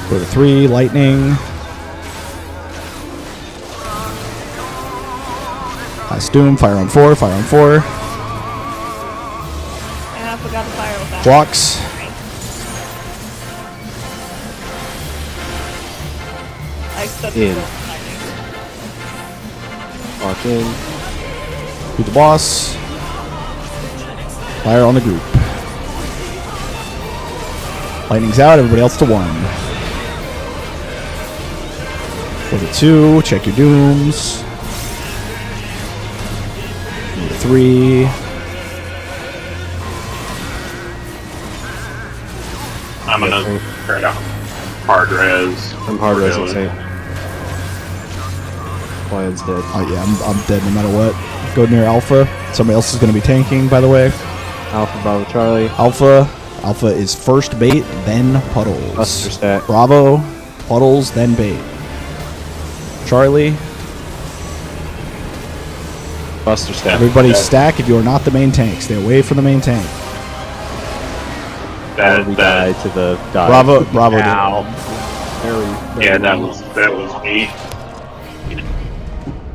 Speaker 4: Go to 3. Lightning. Last doom. Fire on 4. Fire on 4.
Speaker 1: Yeah, I forgot to fire with that.
Speaker 4: Blocks.
Speaker 1: I stood
Speaker 2: In.
Speaker 1: lightning.
Speaker 2: Walk in.
Speaker 4: Beat the boss. Fire on the group. Lightning's out. Everybody else to 1. Go to 2. Check your dooms. Go to 3.
Speaker 5: I'm gonna try to hard res.
Speaker 2: I'm hard res insane. Lion's dead.
Speaker 4: Oh yeah, I'm dead no matter what. Go near Alpha. Somebody else is going to be tanking, by the way.
Speaker 2: Alpha, Bravo, Charlie.
Speaker 4: Alpha is first bait, then puddles.
Speaker 2: Buster stack.
Speaker 4: Bravo, puddles, then bait. Charlie.
Speaker 2: Buster step.
Speaker 4: Everybody
Speaker 5: Yeah.
Speaker 4: stack if you are not the main tank. Stay away from the main tank.
Speaker 2: Or we die to the die.
Speaker 4: Bravo did.
Speaker 6: Ow.
Speaker 4: Very
Speaker 5: Yeah,
Speaker 4: well.
Speaker 5: that was me.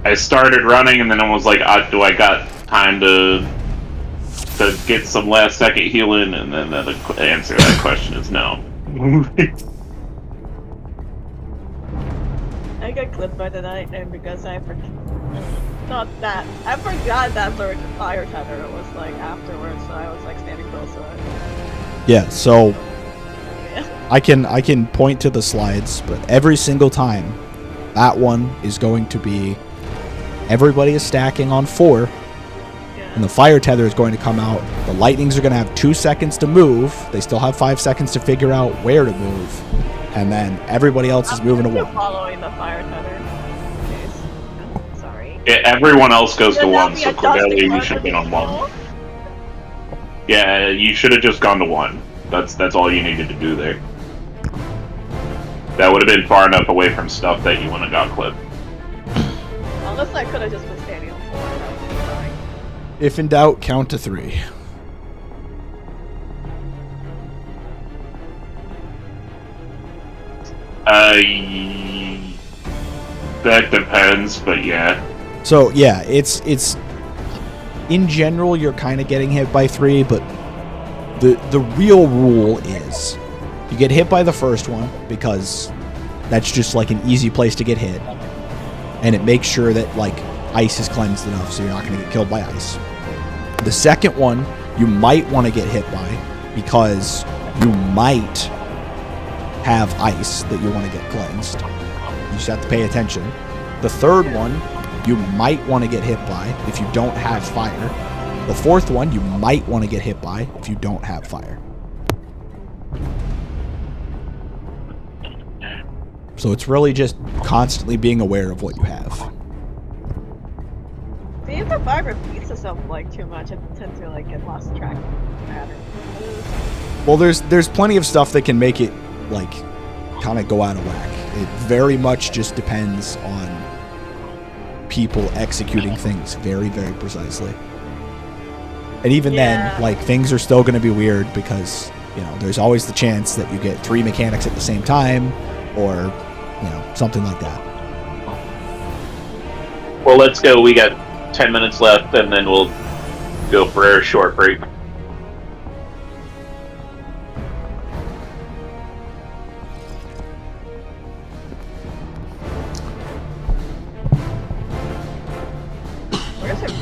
Speaker 5: I started running and then I was like, do I got time to get some last second healing? And then the answer to that question is no.
Speaker 1: I got clipped by the nightmare because I forgot. Not that. I forgot that the fire tether was like afterwards, so I was like standing close to it.
Speaker 4: Yeah, so
Speaker 1: Yeah.
Speaker 4: I can point to the slides, but every single time that one is going to be everybody is stacking on 4, and the fire tether is going to come out. The lightnings are going to have 2 seconds to move. They still have 5 seconds to figure out where to move, and then everybody else is moving to
Speaker 1: You're
Speaker 4: 1.
Speaker 1: following the fire tether. Okay, sorry.
Speaker 5: Yeah, everyone else goes to
Speaker 1: Should that
Speaker 5: 1,
Speaker 1: be
Speaker 5: so
Speaker 1: adjusting
Speaker 5: Cordelia, you
Speaker 1: for
Speaker 5: should have been on
Speaker 1: people?
Speaker 5: 1. Yeah, you should have just gone to 1. That's all you needed to do there. That would have been far enough away from stuff that you wouldn't have got clipped.
Speaker 1: Unless I could have just been standing on 4. That would be fine.
Speaker 4: If in doubt, count to 3.
Speaker 5: That depends, but yeah.
Speaker 4: So yeah, it's in general you're kind of getting hit by 3, but the real rule is you get hit by the first one because that's just like an easy place to get hit, and it makes sure that like ice is cleansed enough so you're not going to get killed by ice. The second one you might want to get hit by because you might have ice that you want to get cleansed. You just have to pay attention. The third one you might want to get hit by if you don't have fire. The fourth one you might want to get hit by if you don't have fire. So it's really just constantly being aware of what you have.
Speaker 1: See, if the fire repeats itself like too much, I tend to like get lost track of the pattern.
Speaker 4: Well, there's plenty of stuff that can make it like kind of go out of whack. It very much just depends on people executing things very, very precisely. And even then, like, things are still going to be weird because, you know, there's always the chance that you get 3 mechanics at the same time or, you know, something like that.
Speaker 5: Well, let's go. We got 10 minutes left, and then we'll go for a short break.
Speaker 1: Where's it?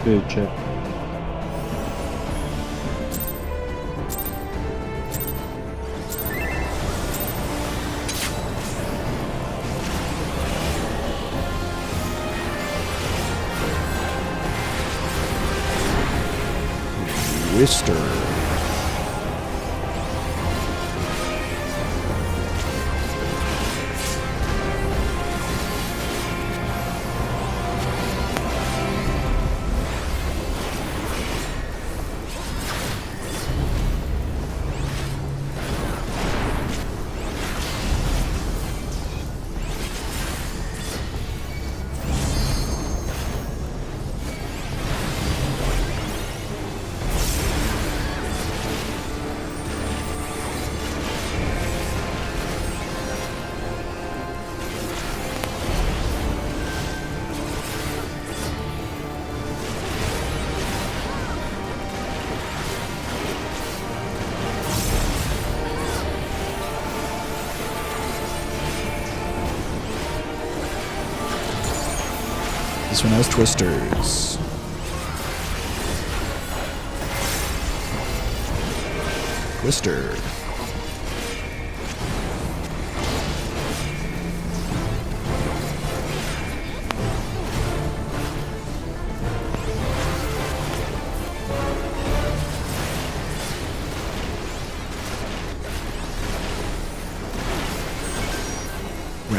Speaker 2: Good check.
Speaker 4: Twister. This one has twisters. Twister.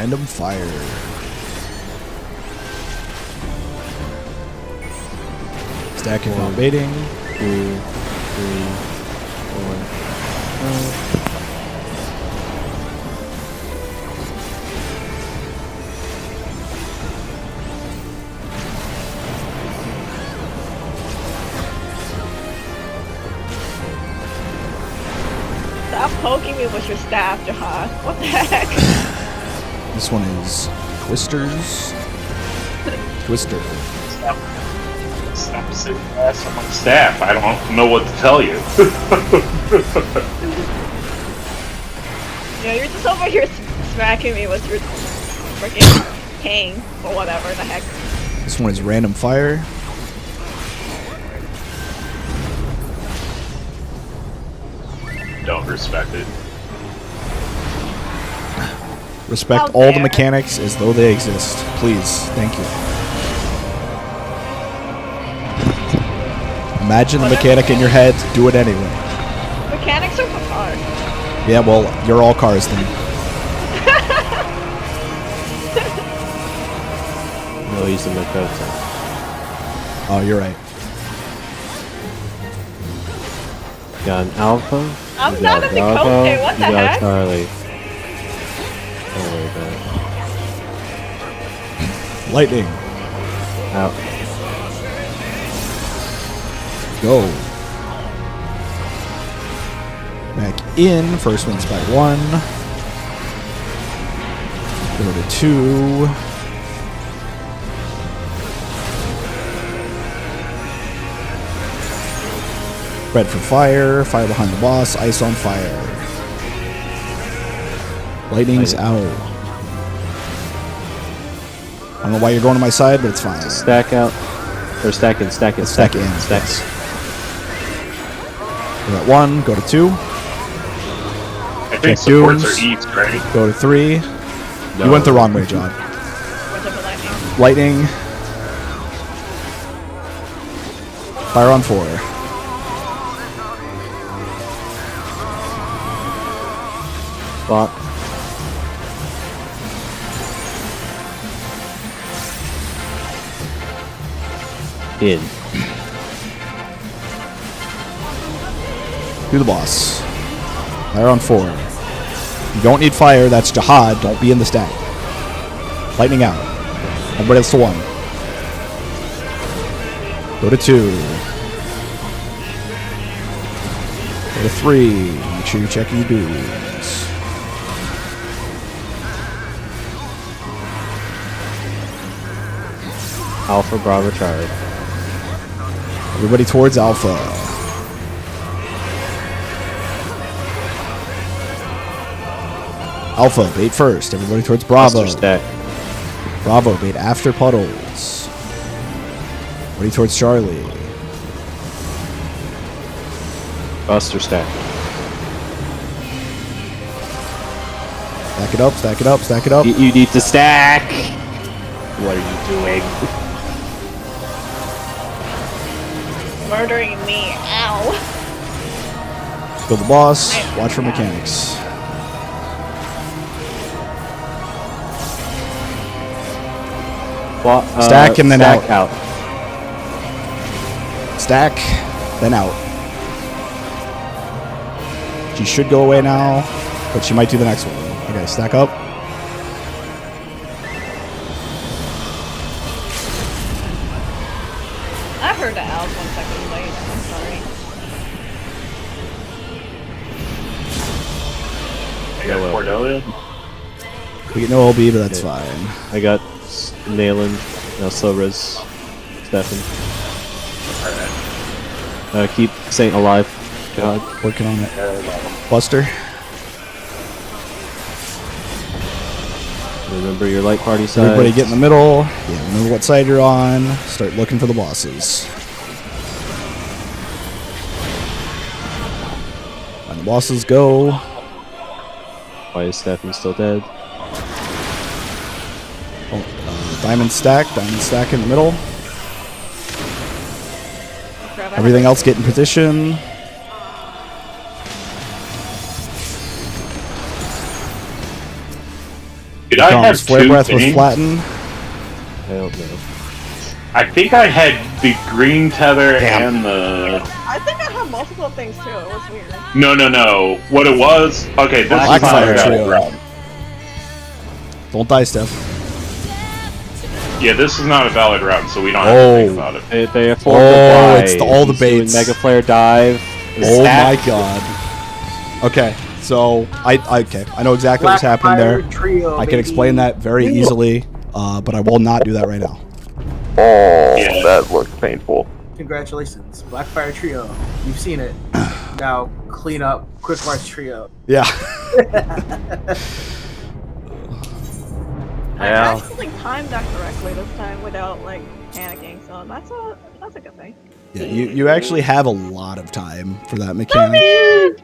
Speaker 4: Random fire. Stack if not baiting.
Speaker 2: 2, 3, 4, 5.
Speaker 1: Stop poking me with your staff, Jihad. What the heck?
Speaker 4: This one is Twisters. Twister.
Speaker 5: Stop sitting ass on my staff. I don't know what to tell you.
Speaker 1: Yeah, you're just over here smacking me with your freaking cane or whatever the heck.
Speaker 4: This one is random fire.
Speaker 5: Don't respect it.
Speaker 4: Respect
Speaker 1: How
Speaker 4: all the
Speaker 1: dare.
Speaker 4: mechanics as though they exist. Please. Thank you. Imagine the mechanic in your head. Do it anyway.
Speaker 1: Mechanics are for cars.
Speaker 4: Yeah, well, you're all cars then.
Speaker 2: No, he's in the Dakota.
Speaker 4: Oh, you're right.
Speaker 2: Got an Alpha.
Speaker 1: I'm
Speaker 2: you
Speaker 1: not
Speaker 2: got
Speaker 1: in
Speaker 2: Bravo,
Speaker 1: Dakota, what the
Speaker 2: you got
Speaker 1: heck?
Speaker 2: Charlie. Don't worry about
Speaker 4: Lightning.
Speaker 2: it. Out.
Speaker 4: Go. Back in. First one's by 1. Go to 2. Red for fire. Fire behind the boss. Ice on fire. Lightning's out. I don't know why you're going to my side, but it's fine.
Speaker 2: Stack out. Or stack in, stack in,
Speaker 4: Let's stack in.
Speaker 2: stack.
Speaker 4: We're at 1. Go to 2.
Speaker 5: I think
Speaker 4: Check
Speaker 5: supports
Speaker 4: dooms.
Speaker 5: are east, right?
Speaker 4: Go to 3.
Speaker 2: No.
Speaker 4: You went the wrong way, John.
Speaker 1: What's up with lightning?
Speaker 4: Lightning. Fire on 4.
Speaker 2: Block. In.
Speaker 4: Do the boss. Fire on 4. You don't need fire. That's Jihad. Don't be in the stack. Lightning out. Everybody else to 1. Go to 2. Go to 3. Make sure you check your dudes.
Speaker 2: Alpha, Bravo, Charlie.
Speaker 4: Everybody towards Alpha. Alpha, bait first. Everybody towards Bravo.
Speaker 2: Buster stack.
Speaker 4: Bravo, bait after puddles. Everybody towards Charlie.
Speaker 2: Buster stack.
Speaker 4: Stack it up, stack it up, stack it up.
Speaker 2: You need to stack! What are you doing?
Speaker 1: Murdering me. Ow.
Speaker 4: Kill the boss. Watch for mechanics. Stack and then
Speaker 2: stack
Speaker 4: out. Stack, then out. She should go away now, but she might do the next one. Okay, stack up.
Speaker 1: I heard the Al's 1 second late. I'm sorry.
Speaker 5: I got Cordelia.
Speaker 4: We get no LB, but that's
Speaker 2: Okay.
Speaker 4: fine.
Speaker 2: I got Nayland, also Riz, Stefan. Keep Saint alive. God.
Speaker 4: Working on it. Buster.
Speaker 2: Remember your light party side.
Speaker 4: Everybody get in the middle. Yeah, remember what side you're on. Start looking for the bosses. When the bosses go.
Speaker 2: Why is Stefan still dead?
Speaker 4: Diamond stack in the middle. Everything else get in position.
Speaker 5: Did I have
Speaker 4: Flare
Speaker 5: two
Speaker 4: breath with
Speaker 5: things?
Speaker 4: flatten.
Speaker 2: I don't know.
Speaker 5: I think I had the green tether
Speaker 4: Damn.
Speaker 5: and the...
Speaker 1: I think I have multiple things too. It was weird.
Speaker 5: No. What it was... Okay, this
Speaker 4: Black
Speaker 5: is not
Speaker 4: fire
Speaker 5: a valid
Speaker 4: trio.
Speaker 5: route.
Speaker 4: Don't die, Steph.
Speaker 5: Yeah, this is not a valid route, so we don't have to think about it.
Speaker 2: They have formed
Speaker 4: Oh,
Speaker 2: the
Speaker 4: it's all the
Speaker 2: He's doing
Speaker 4: baits.
Speaker 2: Mega Flare dive.
Speaker 4: Oh
Speaker 2: Zap.
Speaker 4: my god. Okay, so I know exactly what's
Speaker 7: Black
Speaker 4: happened
Speaker 7: Fire
Speaker 4: there.
Speaker 7: Trio,
Speaker 4: I can explain that very easily, but I will not do that right now.
Speaker 3: Oh,
Speaker 5: Yeah.
Speaker 3: that looks painful.
Speaker 7: Congratulations, Blackfire Trio. You've seen it. Now clean up Quick March Trio.
Speaker 4: Yeah.
Speaker 1: I
Speaker 6: Yeah.
Speaker 1: actually timed that correctly this time without like panicking, so that's a good thing.
Speaker 4: Yeah, you actually have a lot of time for that mechanic.